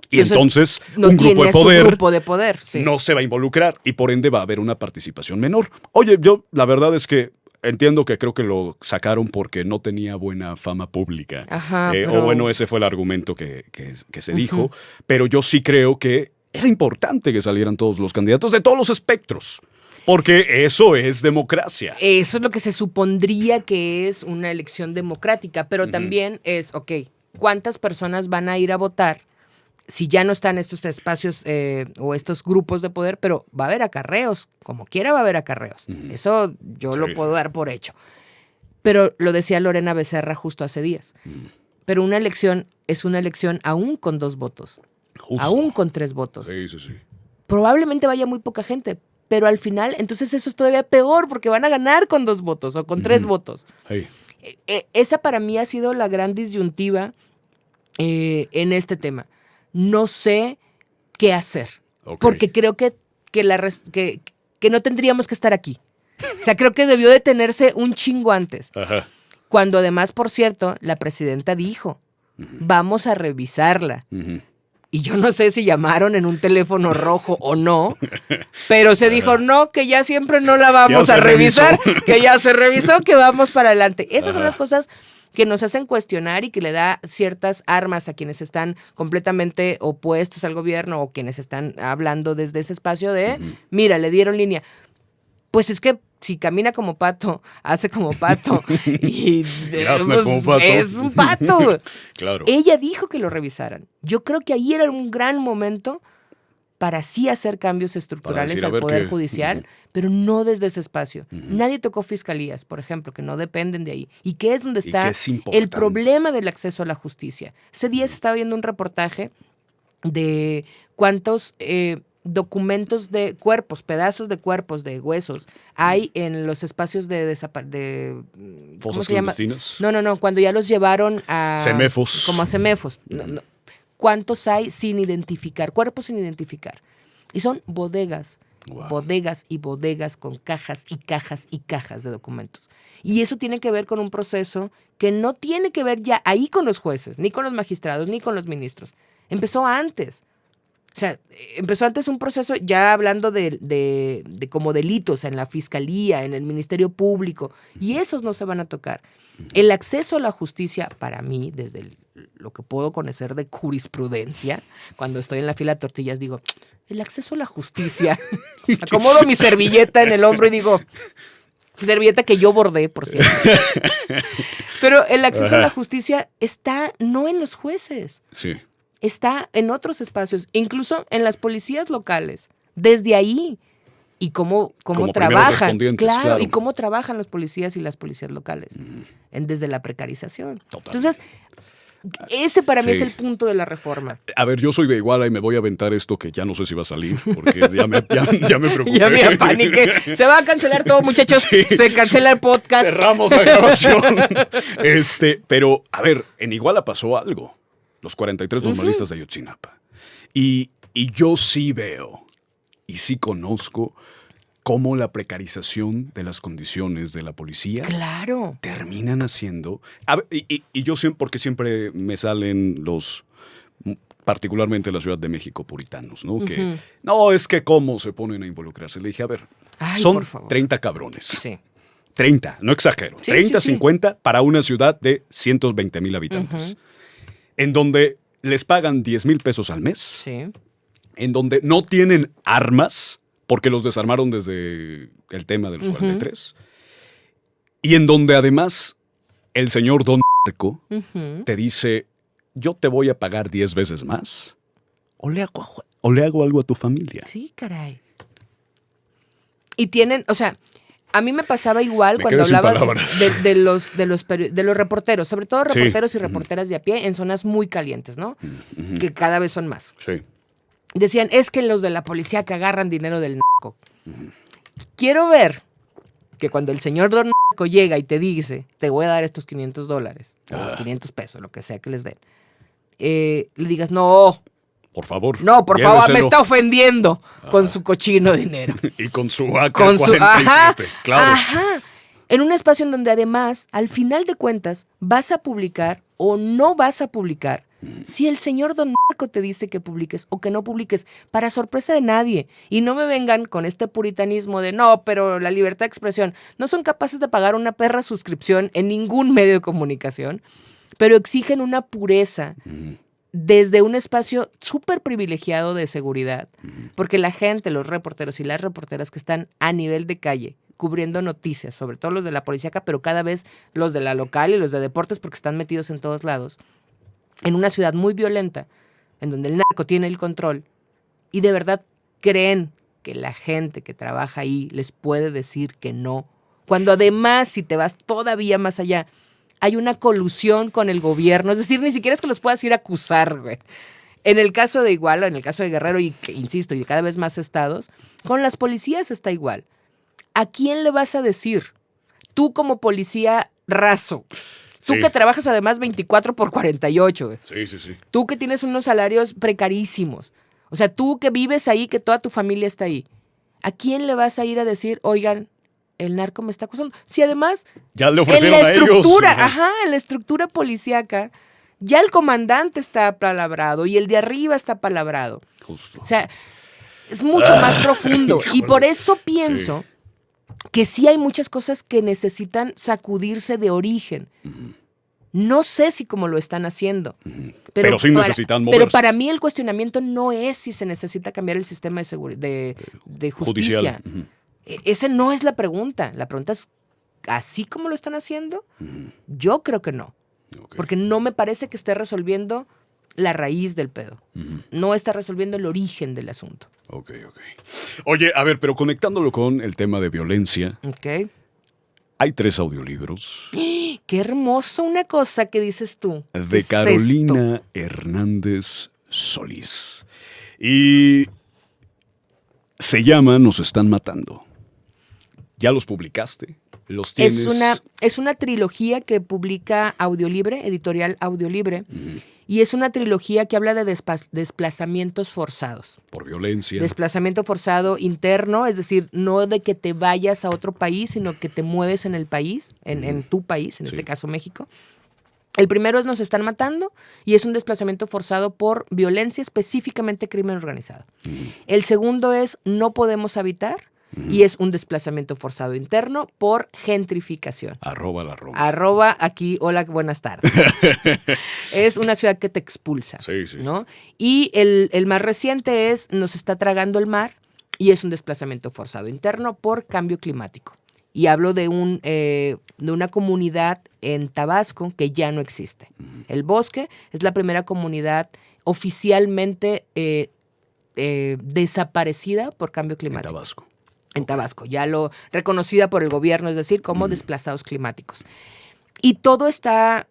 Y entonces no un grupo de poder, sí, no se va a involucrar y por ende va a haber una participación menor. Oye, yo la verdad es que entiendo que creo que lo sacaron porque no tenía buena fama pública. Ajá, o bueno, ese fue el argumento que se dijo. Pero yo sí creo que era importante que salieran todos los candidatos de todos los espectros. Porque eso es democracia. Eso es lo que se supondría que es una elección democrática. Pero también es, ¿cuántas personas van a ir a votar si ya no están estos espacios o estos grupos de poder? Pero va a haber acarreos, como quiera va a haber acarreos. Eso yo lo puedo dar por hecho. Pero lo decía Lorena Becerra justo hace días. Pero una elección es una elección aún con 2 votos. Justo. Aún con 3 votos. Sí. Probablemente vaya muy poca gente, pero al final, entonces eso es todavía peor porque van a ganar con 2 votos o con 3 votos. Hey. Esa para mí ha sido la gran disyuntiva en este tema. No sé qué hacer, porque creo que no tendríamos que estar aquí. O sea, creo que debió detenerse un chingo antes. Ajá. Cuando además, por cierto, la presidenta dijo, vamos a revisarla. Y yo no sé si llamaron en un teléfono rojo o no, pero se dijo, no, que ya siempre no la vamos a revisar, que ya se revisó, que vamos para adelante. Esas son las cosas que nos hacen cuestionar y que le da ciertas armas a quienes están completamente opuestos al gobierno o quienes están hablando desde ese espacio de, mira, le dieron línea. Pues es que si camina como pato, hace como pato y como pato. Es un pato. Claro. Ella dijo que lo revisaran. Yo creo que ahí era un gran momento para sí hacer cambios estructurales decir, a al ver Poder qué. Judicial, pero no desde ese espacio. Nadie tocó fiscalías, por ejemplo, que no dependen de ahí. ¿Y qué es donde Y está que es importante. el problema del acceso a la justicia? Ese día se estaba viendo un reportaje de cuántos documentos de cuerpos, pedazos de cuerpos, de huesos, hay en los espacios de ¿cómo ¿Fosas se llama? clandestinas? No, cuando ya los llevaron a... Semefos. Como a semefos. No. ¿Cuántos hay sin identificar? Cuerpos sin identificar. Y son bodegas, Wow. bodegas y bodegas con cajas y cajas y cajas de documentos. Y eso tiene que ver con un proceso que no tiene que ver ya ahí con los jueces, ni con los magistrados, ni con los ministros. Empezó antes. O sea, empezó antes un proceso ya hablando de como delitos en la fiscalía, en el Ministerio Público, y esos no se van a tocar. El acceso a la justicia, para mí, desde lo que puedo conocer de jurisprudencia, cuando estoy en la fila de tortillas, digo, el acceso a la justicia. Acomodo mi servilleta en el hombro y digo, servilleta que yo bordé, por cierto. Pero el acceso a la justicia está no en los jueces. Sí. Está en otros espacios, incluso en las policías locales, desde ahí. Y cómo Como trabajan, primeros respondientes, claro. y cómo trabajan los policías y las policías locales, desde la precarización. Totalmente. Entonces, ese para mí Sí. es el punto de la reforma. A ver, yo soy de Iguala y me voy a aventar esto que ya no sé si va a salir, porque ya me preocupé. Ya me apaniqué. Se va a cancelar todo, muchachos. Sí. Se cancela el podcast. Cerramos la grabación. Pero, a ver, en Iguala pasó algo. Los 43 normalistas de Ayotzinapa. Y yo sí veo y sí conozco cómo la precarización de las condiciones de la policía Claro. terminan haciendo... A ver, y yo siempre, porque siempre me salen los... particularmente la Ciudad de México, puritanos, ¿no? Que, no, es que cómo se ponen a involucrarse. Le dije, a ver, Ay, son por favor. 30 cabrones. Sí. 30, no exagero. Sí, 30, sí, sí. 50 para una ciudad de 120,000 habitantes. En donde les pagan 10,000 pesos al mes. Sí. En donde no tienen armas, porque los desarmaron desde el tema de los 43. Y en donde además el señor Don Marco te dice, yo te voy a pagar 10 veces más o le hago algo a tu familia. Sí, caray. Y tienen, o sea, a mí me pasaba igual Me cuando quedé sin hablabas palabras. de los reporteros, sobre todo Sí. reporteros y reporteras de a pie en zonas muy calientes, ¿no? Que cada vez son más. Sí. Decían, es que los de la policía que agarran dinero del narco. Quiero ver que cuando el señor Don Narco llega y te dice, te voy a dar estos $500, o 500 pesos, lo que sea que les den, le digas, no, Por favor. por favor, me lléveselo. está ofendiendo con su cochino dinero. Y con su AK Con su... 47. Ajá, Claro. ajá. En un espacio en donde además, al final de cuentas, vas a publicar o no vas a publicar si el señor Don Marco te dice que publiques o que no publiques, para sorpresa de nadie. Y no me vengan con este puritanismo de no, pero la libertad de expresión. No son capaces de pagar una perra suscripción en ningún medio de comunicación, pero exigen una pureza desde un espacio súper privilegiado de seguridad, porque la gente, los reporteros y las reporteras que están a nivel de calle, cubriendo noticias, sobre todo los de la policíaca, pero cada vez los de la local y los de deportes, porque están metidos en todos lados, en una ciudad muy violenta, en donde el narco tiene el control, y de verdad creen que la gente que trabaja ahí les puede decir que no, cuando además, si te vas todavía más allá, hay una colusión con el gobierno, es decir, ni siquiera es que los puedas ir a acusar, güey. En el caso de Iguala, en el caso de Guerrero, y que, insisto, y de cada vez más estados, con las policías está igual. ¿A quién le vas a decir? Tú como policía raso, tú Sí. que trabajas además 24/48, güey. Sí. Tú que tienes unos salarios precarísimos, o sea, tú que vives ahí, que toda tu familia está ahí, ¿a quién le vas a ir a decir, oigan, el narco me está acusando? Si además, Ya le en ofrecieron la a ellos. estructura, en la estructura policíaca, ya el comandante está apalabrado y el de arriba está apalabrado. Justo. O sea, es mucho más profundo. Y por eso pienso que sí hay muchas cosas que necesitan sacudirse de origen. No sé si cómo lo están haciendo. Pero sí necesitan Pero moverse. para mí el cuestionamiento no es si se necesita cambiar el sistema de justicia. Judicial. Ujú. Esa no es la pregunta. La pregunta es, ¿así como lo están haciendo? Yo creo que no. Ok. Porque no me parece que esté resolviendo la raíz del pedo. No está resolviendo el origen del asunto. Ok. Oye, a ver, pero conectándolo con el tema de violencia, Ok. hay 3 audiolibros Qué hermoso una cosa que dices tú. ¿Qué de es Carolina esto? Hernández Solís. Y se llama Nos están matando. ¿Ya los publicaste? ¿Los tienes? Es una trilogía que publica Audiolibre, editorial Audiolibre, y es una trilogía que habla de desplazamientos forzados. Por violencia. Desplazamiento forzado interno, es decir, no de que te vayas a otro país, sino que te mueves en el país, en tu país, en este caso México. El primero es Nos están matando y es un desplazamiento forzado por violencia, específicamente crimen organizado. El segundo es No podemos habitar y es un desplazamiento forzado interno por gentrificación. @ la Roma. Aquí, hola, buenas tardes. Es una ciudad que te expulsa. Sí. ¿No? Y el más reciente es Nos está tragando el mar y es un desplazamiento forzado interno por cambio climático. Y hablo de una comunidad en Tabasco que ya no existe. El Bosque es la primera comunidad oficialmente desaparecida por cambio climático. En Tabasco, ya reconocida por el gobierno, es decir, como desplazados climáticos. Y todo está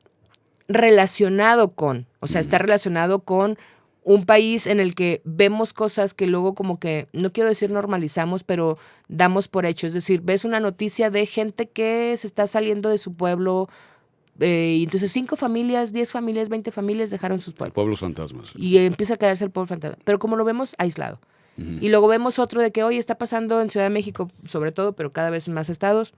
relacionado está relacionado con un país en el que vemos cosas que luego como que, no quiero decir normalizamos, pero damos por hecho. Es decir, ves una noticia de gente que se está saliendo de su pueblo, y entonces 5 familias, 10 familias, 20 familias dejaron sus pueblos. Pueblos fantasmas. Y empieza a quedarse el pueblo fantasma. Pero como lo vemos, aislado. Y luego vemos otro de que hoy está pasando en Ciudad de México, sobre todo, pero cada vez en más estados,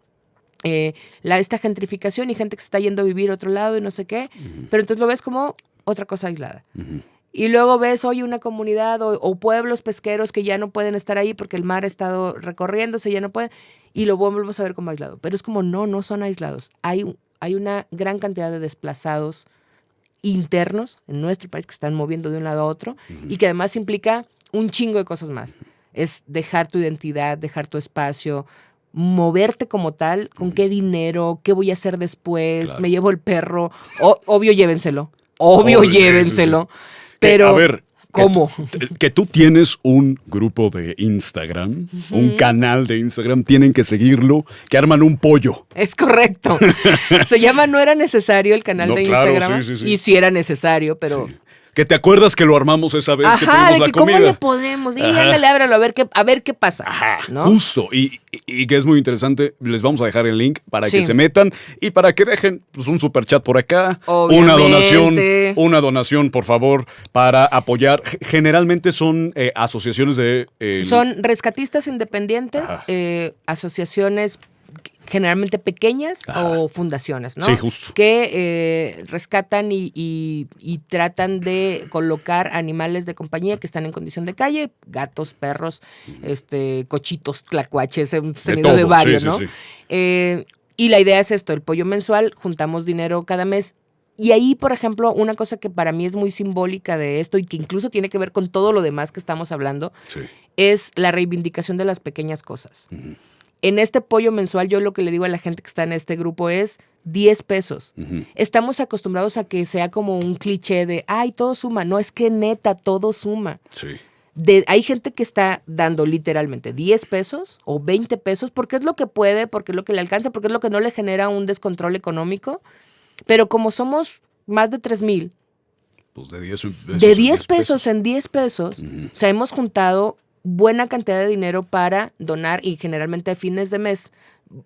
esta gentrificación y gente que se está yendo a vivir a otro lado y no sé qué. Pero entonces lo ves como otra cosa aislada. Y luego ves hoy una comunidad o pueblos pesqueros que ya no pueden estar ahí porque el mar ha estado recorriéndose, ya no pueden, y lo volvemos a ver como aislado. Pero es como, no son aislados. Hay una gran cantidad de desplazados internos en nuestro país que están moviendo de un lado a otro y que además implica un chingo de cosas más. Es dejar tu identidad, dejar tu espacio, moverte como tal, con qué dinero, qué voy a hacer después, Claro. me llevo el perro, obvio llévenselo, llévenselo, Sí. pero A ver, ¿cómo? Que tú tienes un grupo de Instagram, un canal de Instagram, tienen que seguirlo, que arman un pollo. Es correcto. Se llama No era necesario el canal No, de claro, Instagram. sí. Y sí era necesario, pero... Sí. Que te acuerdas que lo armamos esa vez que Ajá, tuvimos de la que comida. cómo le podemos. Y ándale, ábralo, a ver qué pasa. Ajá, ¿no? justo. Y que es muy interesante. Les vamos a dejar el link para que Sí. se metan y para que dejen pues, un superchat por acá. Obviamente. Una donación, por favor, para apoyar. Generalmente son asociaciones de... Son rescatistas independientes, Ajá. Asociaciones generalmente pequeñas o fundaciones, ¿no? Sí, justo. Que rescatan y tratan de colocar animales de compañía que están en condición de calle, gatos, perros, cochitos, tlacuaches, un sonido de todo, varios, sí, ¿no? sí. Y la idea es esto, el pollo mensual, juntamos dinero cada mes. Y ahí, por ejemplo, una cosa que para mí es muy simbólica de esto y que incluso tiene que ver con todo lo demás que estamos hablando, Sí. es la reivindicación de las pequeñas cosas. En este pollo mensual, yo lo que le digo a la gente que está en este grupo es 10 pesos. Estamos acostumbrados a que sea como un cliché de, ay, todo suma. No, es que neta, todo suma. Sí. Hay gente que está dando literalmente 10 pesos o 20 pesos porque es lo que puede, porque es lo que le alcanza, porque es lo que no le genera un descontrol económico. Pero como somos más de 3,000, Pues de 10 pesos. de 10 pesos en 10 pesos, o sea, hemos juntado buena cantidad de dinero para donar y generalmente a fines de mes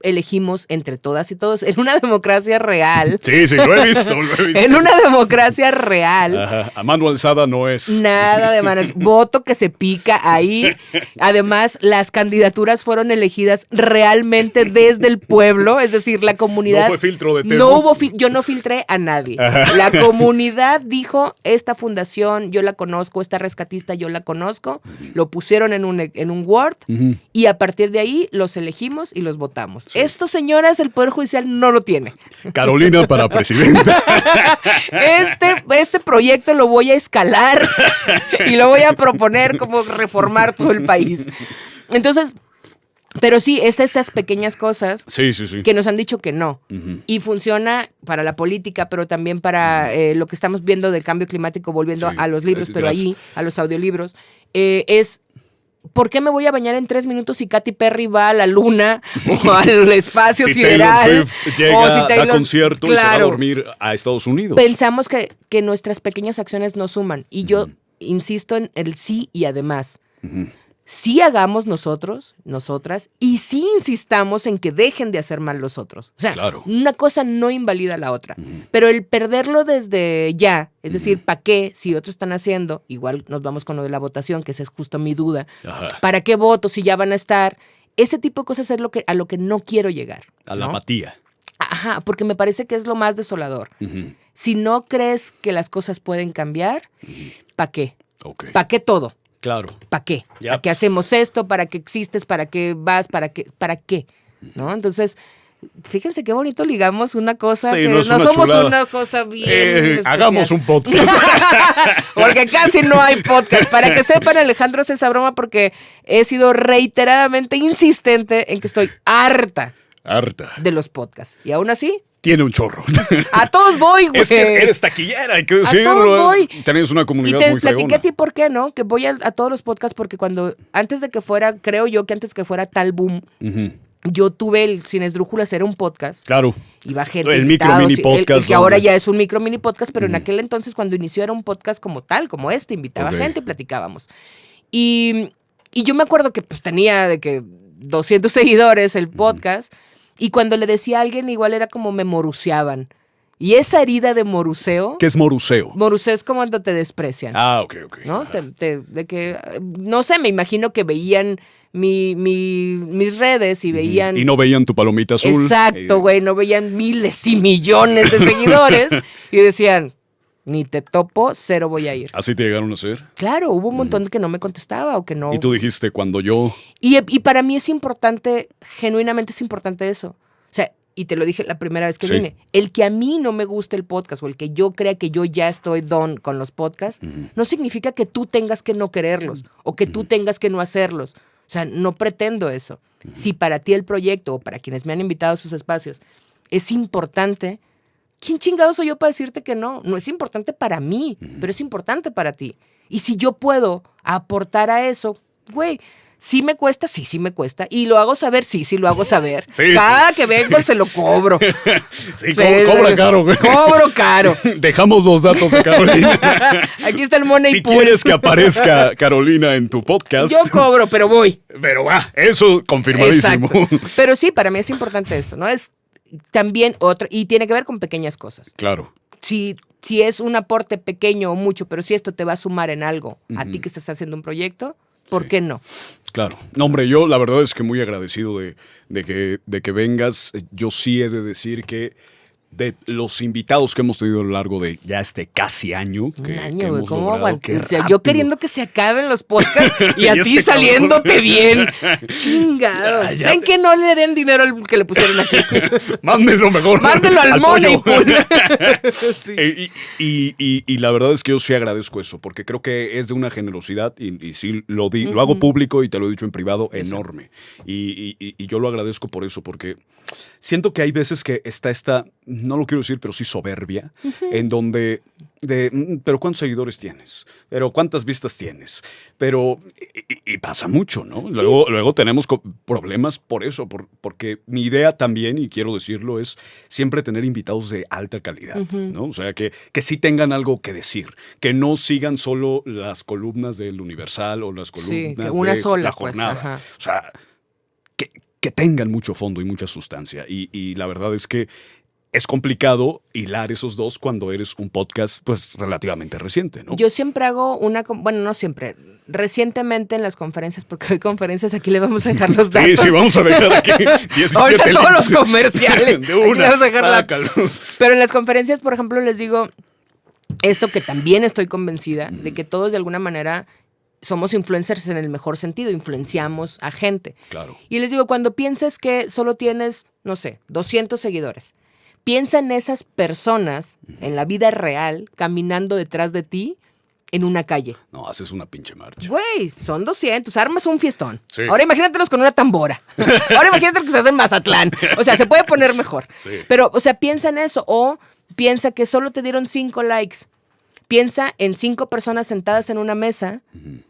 elegimos entre todas y todos en una democracia real. Sí, lo he visto. En una democracia real. Ajá. A mano alzada no es. Nada de manos. Voto que se pica ahí. Además, las candidaturas fueron elegidas realmente desde el pueblo, es decir, la comunidad. No fue filtro de Temo. No hubo yo no filtré a nadie. La comunidad dijo, esta fundación yo la conozco, esta rescatista yo la conozco. Lo pusieron en un Word y a partir de ahí los elegimos y los votamos. Sí. Esto, señoras, el Poder Judicial no lo tiene. Carolina para presidenta. Este proyecto lo voy a escalar y lo voy a proponer como reformar todo el país. Entonces, Pero sí, es esas pequeñas cosas Sí. que nos han dicho que no. Ujú. Y funciona para la política, pero también para lo que estamos viendo del cambio climático, volviendo Sí, a los libros, pero gracias. allí, a los audiolibros, es... ¿Por qué me voy a bañar en 3 minutos si Katy Perry va a la luna o al espacio Si sideral? Taylor Swift llega, o si da Taylor- concierto y se va a Claro. dormir a Estados Unidos. Pensamos que nuestras pequeñas acciones no suman. Y yo insisto en el sí y además. Ujú. Sí hagamos nosotros, nosotras, y sí insistamos en que dejen de hacer mal los otros. O sea, Claro. una cosa no invalida la otra. Pero el perderlo desde ya, es decir, ¿para qué? Si otros están haciendo, igual nos vamos con lo de la votación, que esa es justo mi duda. Ajá. ¿Para qué voto si ya van a estar? Ese tipo de cosas es a lo que no quiero llegar. A la ¿no? apatía. Ajá, porque me parece que es lo más desolador. Ujú. Si no crees que las cosas pueden cambiar, ¿para qué? Ok. ¿Para qué todo? Claro. ¿Para qué? Ya. ¿Para qué hacemos esto? ¿Para qué existes? ¿Para qué vas? ¿Para qué? ¿No? Entonces, fíjense qué bonito ligamos una cosa Sí, que no no es una somos chulada. una cosa bien especial. Hagamos un podcast. Porque casi no hay podcast. Para que sepan, Alejandro hace esa broma porque he sido reiteradamente insistente en que estoy harta Harta. de los podcasts. Y aún así, Tiene un chorro. a todos voy, güey. Es que eres taquillera, hay que todos decirlo. voy. Tenés una Y comunidad te muy platiqué fregona. a ti por qué, ¿no? Que voy a todos los podcasts porque antes de que fuera, creo yo que antes que fuera tal boom, Ujú. yo tuve el Sin Esdrújulas, era un podcast. Claro. Iba gente El invitados, micro mini podcast, el que ahora hombre. ya es un micro mini podcast, pero en aquel entonces cuando inició era un podcast como tal, como este, invitaba Ok. gente y platicábamos. Y yo me acuerdo que pues tenía de que 200 seguidores el podcast y cuando le decía a alguien igual era como me moruseaban. Y esa herida de moruseo, ¿Qué es moruseo? moruseo es como cuando te desprecian. Ah, ok. ¿No? De que, no sé, me imagino que veían mis redes y veían... Y no veían tu palomita azul. Exacto, güey, no veían miles y millones de seguidores y decían, ni te topo, cero voy a ir. Así te llegaron a hacer. Claro, hubo un montón de que no me contestaba o que no... Y tú dijiste, cuando yo... Y para mí es importante, genuinamente es importante eso. O sea, y te lo dije la primera vez que Sí. vine, el que a mí no me guste el podcast o el que yo crea que yo ya estoy don con los podcasts, no significa que tú tengas que no quererlos o que tú tengas que no hacerlos. O sea, no pretendo eso. Si para ti el proyecto o para quienes me han invitado a sus espacios es importante, ¿quién chingado soy yo para decirte que no? No es importante para mí, pero es importante para ti. Y si yo puedo aportar a eso, güey, sí me cuesta, sí me cuesta. Y lo hago saber, sí lo hago saber. Sí. Cada que vengo se lo cobro. Sí, cobra caro, güey. Cobro caro. Dejamos los datos de Carolina. Aquí está el money Si pool. quieres que aparezca Carolina en tu podcast. Yo cobro, pero voy. Pero va, eso confirmadísimo. Exacto. Pero sí, para mí es importante esto, ¿no? Es también otra, y tiene que ver con pequeñas cosas. Claro. Si es un aporte pequeño o mucho, pero si esto te va a sumar en algo, a ti que estás haciendo un proyecto, ¿por qué no? Claro. No, hombre, yo la verdad es que muy agradecido de que vengas. Yo sí he de decir que de los invitados que hemos tenido a lo largo de ya casi año. Que, Un año, que güey, hemos ¿cómo logrado, aguantas? qué O sea, yo rápido. queriendo que se acaben los podcasts y a Y ti este cabrón. saliéndote bien. Chingado. Ya, ya ¿Saben te- que no le den dinero al que le pusieron aquí? Mándenlo mejor. Mándelo al money pollo. pool. Sí. Y la verdad es que yo sí agradezco eso, porque creo que es de una generosidad, y sí lo hago público y te lo he dicho en privado, enorme. Y yo lo agradezco por eso, porque siento que hay veces que está esta, no lo quiero decir, pero sí soberbia, en donde, pero ¿cuántos seguidores tienes? ¿Pero cuántas vistas tienes? Pero, y pasa mucho, ¿no? Luego tenemos problemas por eso, porque mi idea también, y quiero decirlo, es siempre tener invitados de alta calidad, ¿no? O sea, que sí tengan algo que decir, que no sigan solo las columnas del Universal o las columnas que una de sola, La pues, Jornada. ajá. O sea, que tengan mucho fondo y mucha sustancia. Y la verdad es que es complicado hilar esos dos cuando eres un podcast, pues, relativamente reciente, ¿no? Yo siempre hago bueno, no siempre, recientemente en las conferencias, porque hay conferencias, aquí le vamos a dejar los datos. Sí, vamos a dejar aquí 17 Ahorita todos los links. comerciales. De Aquí le una, vamos a dejar la- sácalos. Pero en las conferencias, por ejemplo, les digo esto que también estoy convencida de que todos de alguna manera somos influencers en el mejor sentido, influenciamos a gente. Claro. Y les digo, cuando pienses que solo tienes, no sé, 200 seguidores, piensa en esas personas en la vida real caminando detrás de ti en una calle. No, haces una pinche marcha. Güey, son 200, armas un fiestón. Sí. Ahora imagínatelos con una tambora. Ahora imagínate que se hace en Mazatlán. O sea, se puede poner mejor. Sí. Pero, o sea, piensa en eso. O piensa que solo te dieron 5 likes. Piensa en 5 personas sentadas en una mesa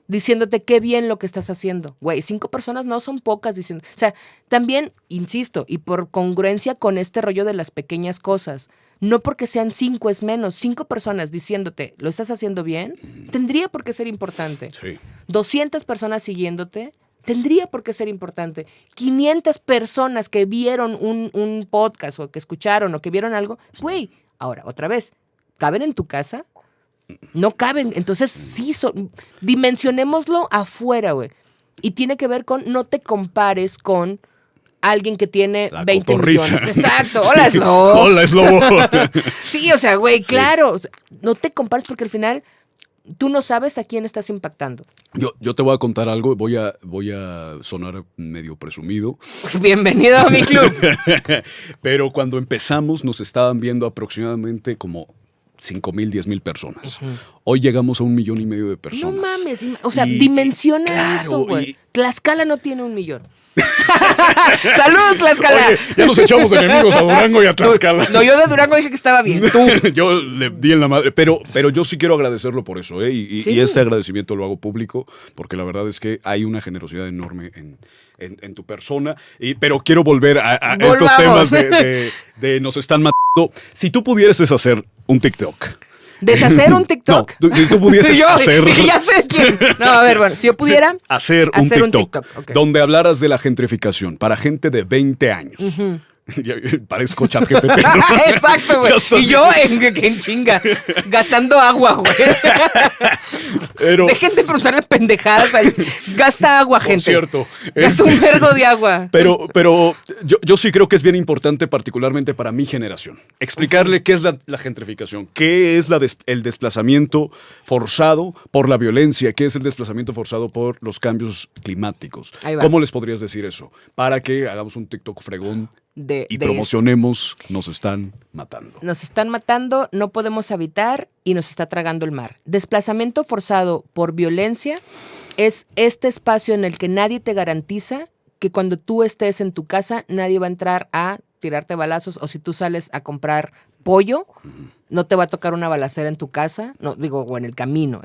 diciéndote qué bien lo que estás haciendo. Güey, 5 personas no son pocas diciendo. O sea, también, insisto, y por congruencia con este rollo de las pequeñas cosas, no porque sean 5 es menos. 5 personas diciéndote, ¿lo estás haciendo bien? Tendría por qué ser importante. Sí. 200 personas siguiéndote, tendría por qué ser importante. 500 personas que vieron un podcast o que escucharon o que vieron algo. Güey, ahora, otra vez, ¿caben en tu casa? No caben. Entonces, sí, dimensionémoslo afuera, güey. Y tiene que ver con no te compares con alguien que tiene La 20 cotorriza. millones. Exacto. Hola, Slobo. Hola, Slobo. Sí, o sea, güey, claro. O sea, no te compares porque al final tú no sabes a quién estás impactando. Yo te voy a contar algo, voy a sonar medio presumido. Bienvenido a mi club. Pero cuando empezamos nos estaban viendo aproximadamente como 5,000, 10,000 personas. Hoy llegamos a 1,5 millones de personas. No mames, o sea, Y- dimensiona claro, eso, güey. y- Tlaxcala no tiene 1 millón. ¡Saludos, Tlaxcala! Oye, ya nos echamos enemigos a Durango y a Tlaxcala. No, yo de Durango dije que estaba bien. Tú. Yo le di en la madre, pero yo sí quiero agradecerlo por eso, ¿eh? Sí. Y este agradecimiento lo hago público, porque la verdad es que hay una generosidad enorme en tu persona. Pero quiero volver a estos Volvamos. temas de nos están matando. Si tú pudieras hacer un TikTok. ¿Deshacer un TikTok? No, si tú pudieses Yo hacer... dije, ya sé quién. No, a ver, bueno, si yo pudiera hacer un hacer un TikTok, TikTok, ok. donde hablaras de la gentrificación para gente de 20 años. Ya, parezco ChatGPT. ¿no? Exacto, güey. Ya estás- Y yo en chinga, gastando agua, güey. Pero, Dejen de preguntarle pendejadas. Gasta agua, por gente. cierto, Gasta un vergo de agua. Pero yo sí creo que es bien importante, particularmente para mi generación, explicarle qué es la gentrificación, qué es el desplazamiento forzado por la violencia, qué es el desplazamiento forzado por los cambios climáticos. Ahí va. ¿Cómo les podrías decir eso? Para que hagamos un TikTok fregón y De promocionemos Nos están matando. Nos están matando, no podemos habitar y nos está tragando el mar. Desplazamiento forzado por violencia es este espacio en el que nadie te garantiza que cuando tú estés en tu casa nadie va a entrar a tirarte balazos, o si tú sales a comprar pollo, no te va a tocar una balacera en tu casa, no digo, o en el camino.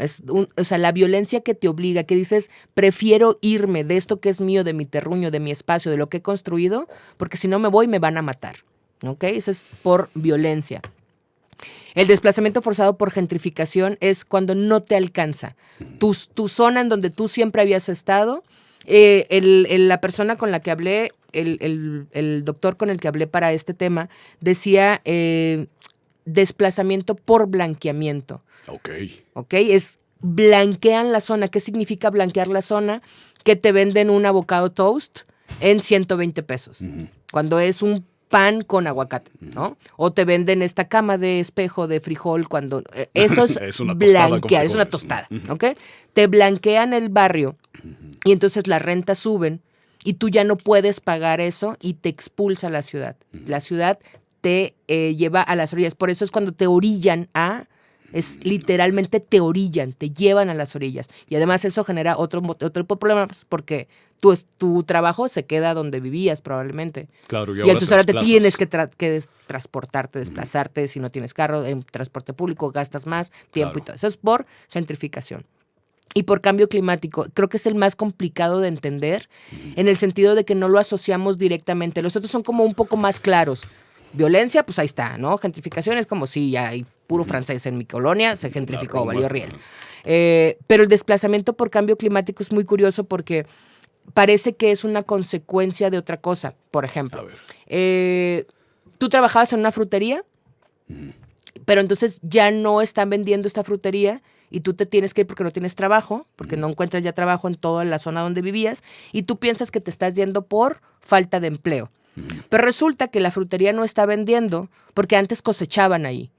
O sea, la violencia que te obliga, que dices, prefiero irme de esto que es mío, de mi terruño, de mi espacio, de lo que he construido, porque si no me voy me van a matar. ¿Ok? Eso es por violencia. El desplazamiento forzado por gentrificación es cuando no te alcanza. Tu zona en donde tú siempre habías estado, la persona con la que hablé, el doctor con el que hablé para este tema, decía desplazamiento por blanqueamiento. Ok. ¿Ok? Blanquean la zona. ¿Qué significa blanquear la zona? Que te venden un avocado toast en 120 pesos. Cuando es un pan con aguacate, ¿no? O te venden esta cama de espejo de frijol cuando... Eso es, Es una tostada con blanquear, es una frijoles. tostada, ¿ok? Te blanquean el barrio y entonces las rentas suben y tú ya no puedes pagar eso y te expulsa la ciudad. La ciudad te lleva a las orillas. Por eso es cuando te orillan literalmente te orillan, te llevan a las orillas. Y además eso genera otro tipo de problemas porque tu trabajo se queda donde vivías probablemente. Claro, Y entonces ahora te desplazas. tienes que transportarte, desplazarte. Si no tienes carro, en transporte público gastas más tiempo y todo. Eso es por gentrificación. Y por cambio climático, creo que es el más complicado de entender en el sentido de que no lo asociamos directamente. Los otros son como un poco más claros. Violencia, pues ahí está, ¿no? Gentrificación es como si ya hay puro francés en mi colonia, se gentrificó, Roma. valió riel. Pero el desplazamiento por cambio climático es muy curioso porque parece que es una consecuencia de otra cosa. Por ejemplo, tú trabajabas en una frutería, pero entonces ya no están vendiendo esta frutería y tú te tienes que ir porque no tienes trabajo, porque no encuentras ya trabajo en toda la zona donde vivías y tú piensas que te estás yendo por falta de empleo. Pero resulta que la frutería no está vendiendo porque antes cosechaban ahí.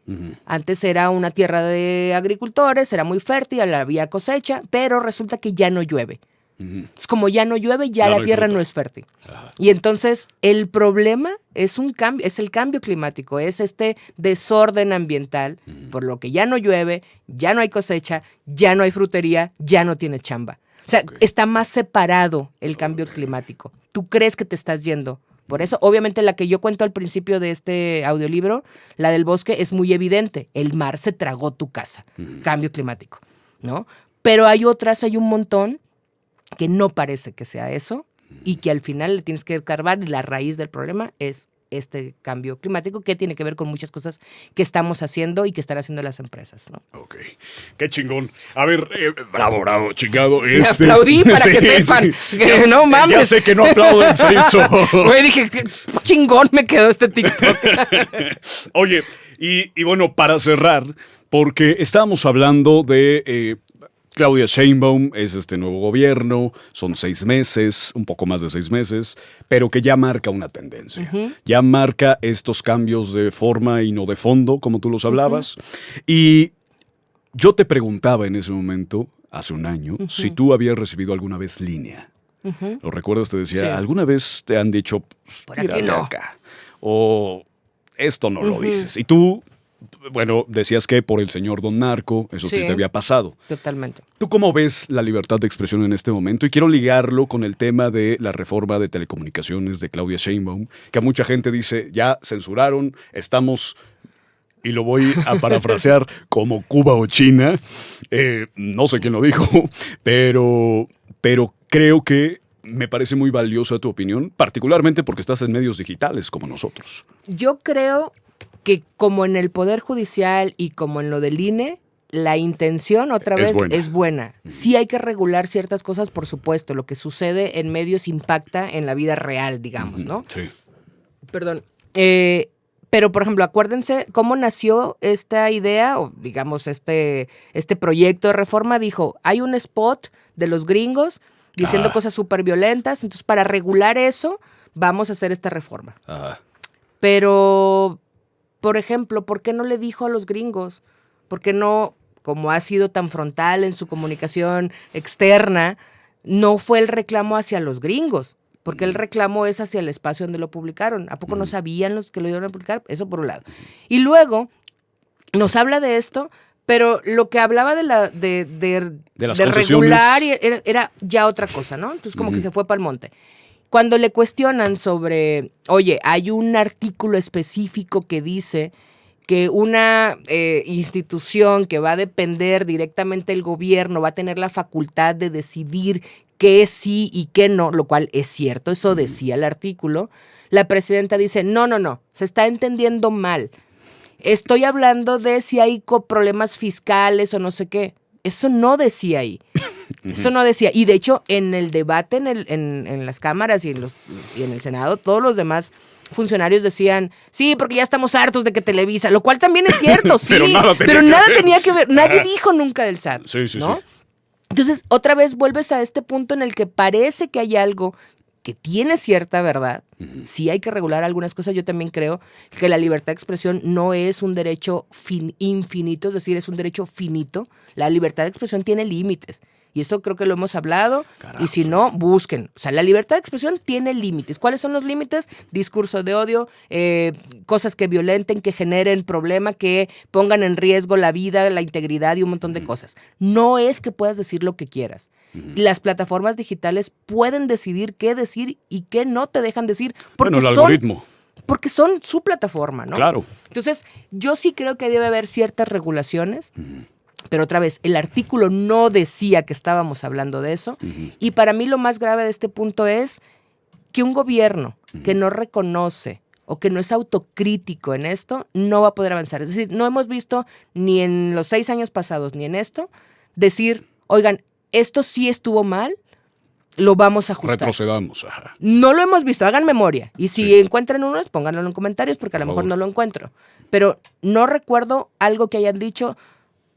Antes era una tierra de agricultores, era muy fértil, había cosecha, pero resulta que ya no llueve. Es como ya no llueve, ya la tierra no es fértil. Y entonces el problema es un cambio, es el cambio climático, es este desorden ambiental, por lo que ya no llueve, ya no hay cosecha, ya no hay frutería, ya no tienes chamba. O sea, está más separado el cambio climático. Tú crees que te estás yendo. Por eso, obviamente, la que yo cuento al principio de este audiolibro, la del bosque, es muy evidente. El mar se tragó tu casa. Cambio climático, ¿no? Pero hay otras, hay un montón que no parece que sea eso y que al final le tienes que escarbar y la raíz del problema es este cambio climático que tiene que ver con muchas cosas que estamos haciendo y que están haciendo las empresas, ¿no? Ok, qué chingón. A ver, bravo, chingado. Me aplaudí para que sepan. Que no mames. Ya sé que no aplauden, Celso. Güey, dije, qué chingón me quedó este TikTok. Oye, y bueno, para cerrar, porque estábamos hablando de... Claudia Sheinbaum es este nuevo gobierno, son 6 meses, un poco más de 6 meses, pero que ya marca una tendencia. Ya marca estos cambios de forma y no de fondo, como tú los hablabas. Y yo te preguntaba en ese momento, hace un año, si tú habías recibido alguna vez línea. ¿Lo recuerdas? Te decía, Sí. ¿alguna vez te han dicho, Por aquí tírale no. acá? O esto no lo dices. Y tú... Bueno, decías que por el señor Don Narco, eso sí Sí. te había pasado. Totalmente. ¿Tú cómo ves la libertad de expresión en este momento? Y quiero ligarlo con el tema de la reforma de telecomunicaciones de Claudia Sheinbaum, que a mucha gente dice, ya censuraron, estamos, y lo voy a parafrasear, como Cuba o China. No sé quién lo dijo, pero creo que me parece muy valiosa tu opinión, particularmente porque estás en medios digitales como nosotros. Yo creo que como en el Poder Judicial y como en lo del INE, la intención otra Es vez buena. es buena. Sí hay que regular ciertas cosas, por supuesto. Lo que sucede en medios impacta en la vida real, digamos, ¿no? Sí. Perdón. Pero, por ejemplo, acuérdense cómo nació esta idea, o digamos, este proyecto de reforma. Dijo, hay un spot de los gringos diciendo cosas súper violentas, entonces para regular eso vamos a hacer esta reforma. Ajá. Pero, por ejemplo, ¿por qué no le dijo a los gringos? ¿Por qué no, como ha sido tan frontal en su comunicación externa, no fue el reclamo hacia los gringos? Porque el reclamo es hacia el espacio donde lo publicaron. ¿A poco no sabían los que lo iban a publicar? Eso por un lado. Y luego nos habla de esto, pero lo que hablaba de las concesiones. regular era ya otra cosa, ¿no? Entonces como que se fue para el monte. Cuando le cuestionan sobre, oye, hay un artículo específico que dice que una institución que va a depender directamente del gobierno va a tener la facultad de decidir qué sí y qué no, lo cual es cierto, eso decía el artículo, la presidenta dice, no, se está entendiendo mal. Estoy hablando de si hay problemas fiscales o no sé qué. Eso no decía ahí. Eso no decía. Y de hecho, en el debate en las cámaras y en el Senado, todos los demás funcionarios decían, sí, porque ya estamos hartos de que Televisa, lo cual también es cierto, sí. pero nada tenía que ver. Nadie dijo nunca del SAT. Sí, ¿no? sí. Entonces, otra vez vuelves a este punto en el que parece que hay algo que tiene cierta verdad. Sí hay que regular algunas cosas. Yo también creo que la libertad de expresión no es un derecho infinito, es decir, es un derecho finito. La libertad de expresión tiene límites. Y eso creo que lo hemos hablado. Carajo, y si no, busquen. O sea, la libertad de expresión tiene límites. ¿Cuáles son los límites? Discurso de odio, cosas que violenten, que generen problema, que pongan en riesgo la vida, la integridad y un montón de cosas. No es que puedas decir lo que quieras. Las plataformas digitales pueden decidir qué decir y qué no te dejan decir. Porque Bueno, el algoritmo. Porque son su plataforma, ¿no? Claro. Entonces, yo sí creo que debe haber ciertas regulaciones. Pero otra vez, el artículo no decía que estábamos hablando de eso. Y para mí lo más grave de este punto es que un gobierno que no reconoce o que no es autocrítico en esto, no va a poder avanzar. Es decir, no hemos visto ni en los 6 años pasados ni en esto decir, oigan, esto sí estuvo mal, lo vamos a ajustar. Retrocedamos. Ajá. No lo hemos visto, hagan memoria. Y si encuentran uno, pónganlo en comentarios porque a lo mejor no lo encuentro. Pero no recuerdo algo que hayan dicho,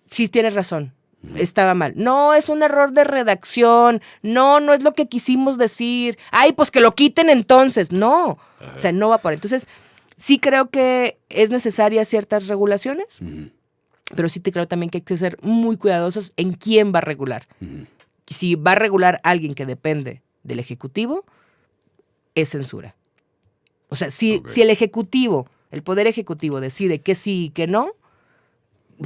sí tienes razón, estaba mal. No, es un error de redacción. No es lo que quisimos decir. Ay, pues que lo quiten entonces. No, o sea, no va por ahí. Entonces, sí creo que es necesaria ciertas regulaciones, pero sí te creo también que hay que ser muy cuidadosos en quién va a regular. si va a regular a alguien que depende del Ejecutivo, es censura. O sea, si el Ejecutivo, el Poder Ejecutivo decide que sí y que no,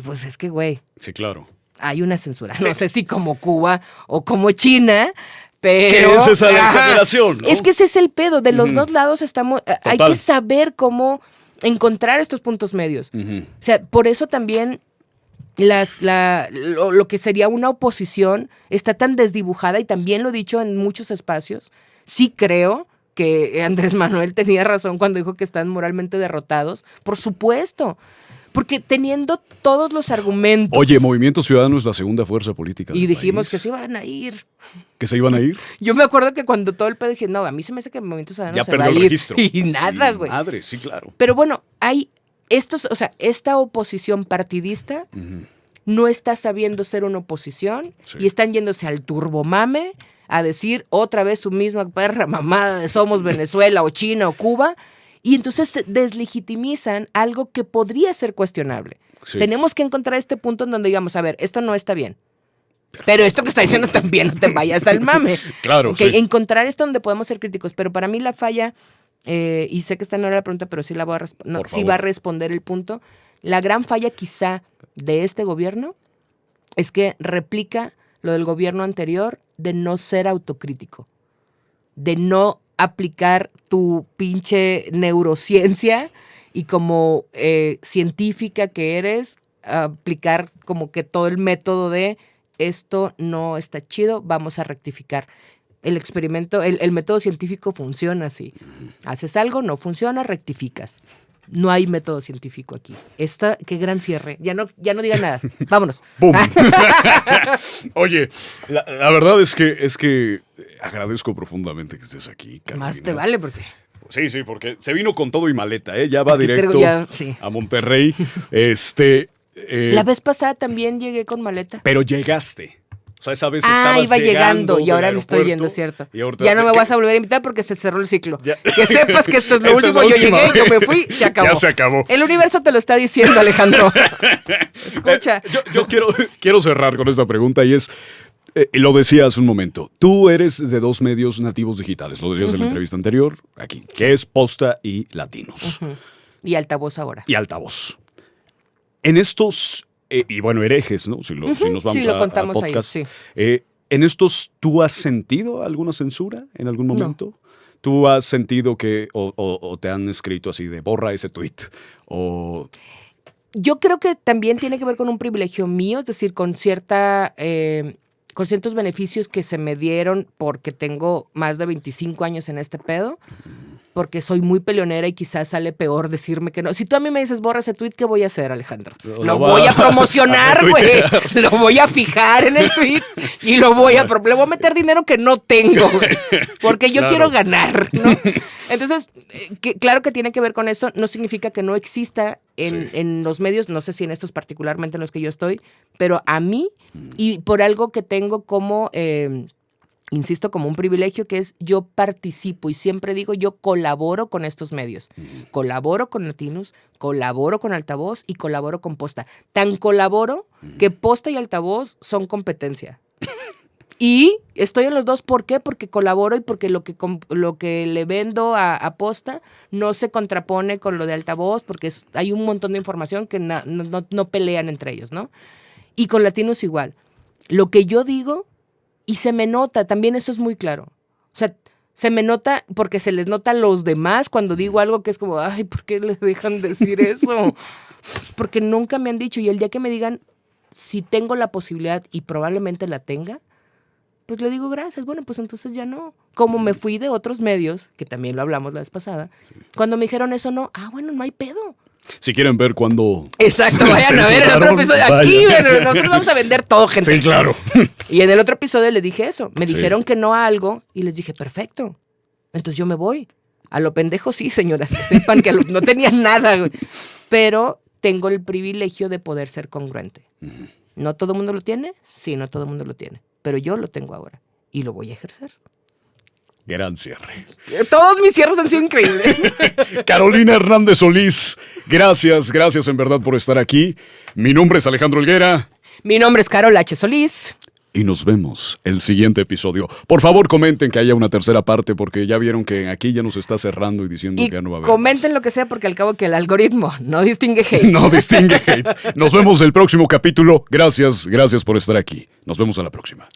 pues es que, güey. Sí, claro. Hay una censura. No sé si como Cuba o como China, pero... ¿Qué es esa exageración, no? Es que ese es el pedo. De los dos lados estamos... Hay que saber cómo encontrar estos puntos medios. O sea, por eso también lo que sería una oposición está tan desdibujada, y también lo he dicho en muchos espacios. Sí creo que Andrés Manuel tenía razón cuando dijo que están moralmente derrotados. Por supuesto. Porque teniendo todos los argumentos... Oye, Movimiento Ciudadano es la segunda fuerza política del Y dijimos país. que se iban a ir. ¿Que se iban a ir? Yo me acuerdo que cuando todo el pedo dije, no, a mí se me hace que el Movimiento Ciudadano Ya se va a perdió el ir. registro. Y nada, güey. Madre, sí, claro. Pero bueno, hay esta oposición partidista no está sabiendo ser una oposición y están yéndose al turbomame a decir otra vez su misma perra mamada de somos Venezuela o China o Cuba, y entonces deslegitimizan algo que podría ser cuestionable. Sí. Tenemos que encontrar este punto en donde digamos, a ver, esto no está bien. Pero esto que está diciendo también, no te vayas al mame. Claro, okay, sí. Encontrar esto donde podemos ser críticos. Pero para mí la falla, y sé que esta no era la pregunta, pero sí sí va a responder el punto. La gran falla quizá de este gobierno es que replica lo del gobierno anterior de no ser autocrítico, de no aplicar tu pinche neurociencia y como científica que eres, aplicar como que todo el método de esto no está chido, vamos a rectificar. El experimento, el método científico funciona así. Haces algo, no funciona, rectificas. No hay método científico aquí. Qué gran cierre. Ya no diga nada. Vámonos. ¡Bum! Oye, la verdad es que agradezco profundamente que estés aquí, Carolina. Más te vale porque... Sí, porque se vino con todo y maleta, ¿eh? Ya va aquí directo a Monterrey. La vez pasada también llegué con maleta. Pero llegaste. O sea, esa vez estabas iba llegando y ahora me estoy yendo, ¿cierto? Ya no me vas a volver a invitar porque se cerró el ciclo. Ya. Que sepas que esto es lo último. Yo llegué, yo me fui, se acabó. Ya se acabó. El universo te lo está diciendo, Alejandro. Escucha. Yo quiero cerrar con esta pregunta y es, lo decía hace un momento, tú eres de dos medios nativos digitales, lo decías en la entrevista anterior, aquí, que es Posta y Latinos. Y Altavoz ahora. Y Altavoz. En estos... y bueno, herejes, ¿no? Si nos vamos lo contamos a podcast. Ahí, sí. ¿En estos tú has sentido alguna censura en algún momento? No. ¿Tú has sentido que o te han escrito así de borra ese tweet? O... Yo creo que también tiene que ver con un privilegio mío, es decir, con ciertos beneficios que se me dieron porque tengo más de 25 años en este pedo. Porque soy muy peleonera y quizás sale peor decirme que no. Si tú a mí me dices, borra ese tweet, ¿qué voy a hacer, Alejandro? Lo voy a promocionar, güey. Lo voy a fijar en el tweet y le voy a meter dinero que no tengo, güey. Porque yo quiero ganar, ¿no? Entonces, claro que tiene que ver con eso. No significa que no exista en los medios, no sé si en estos particularmente en los que yo estoy, pero a mí, y por algo que tengo como... insisto, como un privilegio que es yo participo y siempre digo yo colaboro con estos medios. Colaboro con Latinos, colaboro con Altavoz y colaboro con Posta. Tan colaboro que Posta y Altavoz son competencia. Y estoy en los dos. ¿Por qué? Porque colaboro y porque lo que le vendo a Posta no se contrapone con lo de Altavoz porque hay un montón de información que no pelean entre ellos, ¿no? Y con Latinos igual. Lo que yo digo... Y se me nota, también eso es muy claro. O sea, se me nota porque se les nota a los demás cuando digo algo que es como, ay, ¿por qué les dejan decir eso? Porque nunca me han dicho. Y el día que me digan, si tengo la posibilidad y probablemente la tenga, pues le digo gracias. Bueno, pues entonces ya no. Como me fui de otros medios, que también lo hablamos la vez pasada, cuando me dijeron eso no, bueno, no hay pedo. Si quieren ver cuándo... Exacto, vayan a ver el otro episodio. Aquí, nosotros vamos a vender todo, gente. Sí, claro. Y en el otro episodio le dije eso. Me dijeron que no a algo y les dije, perfecto. Entonces yo me voy. A lo pendejo sí, señoras, que sepan que no tenía nada, güey. Pero tengo el privilegio de poder ser congruente. ¿No todo el mundo lo tiene? Sí, no todo el mundo lo tiene. Pero yo lo tengo ahora y lo voy a ejercer. Gran cierre. Todos mis cierres han sido increíbles. Carolina Hernández Solís, gracias en verdad por estar aquí. Mi nombre es Alejandro Helguera. Mi nombre es Carol H. Solís. y nos vemos el siguiente episodio. Por favor, comenten que haya una tercera parte porque ya vieron que aquí ya nos está cerrando y diciendo que ya no va a haber comenten más. lo que sea porque al cabo que el algoritmo no distingue hate. No distingue hate. Nos vemos el próximo capítulo. Gracias por estar aquí. Nos vemos a la próxima.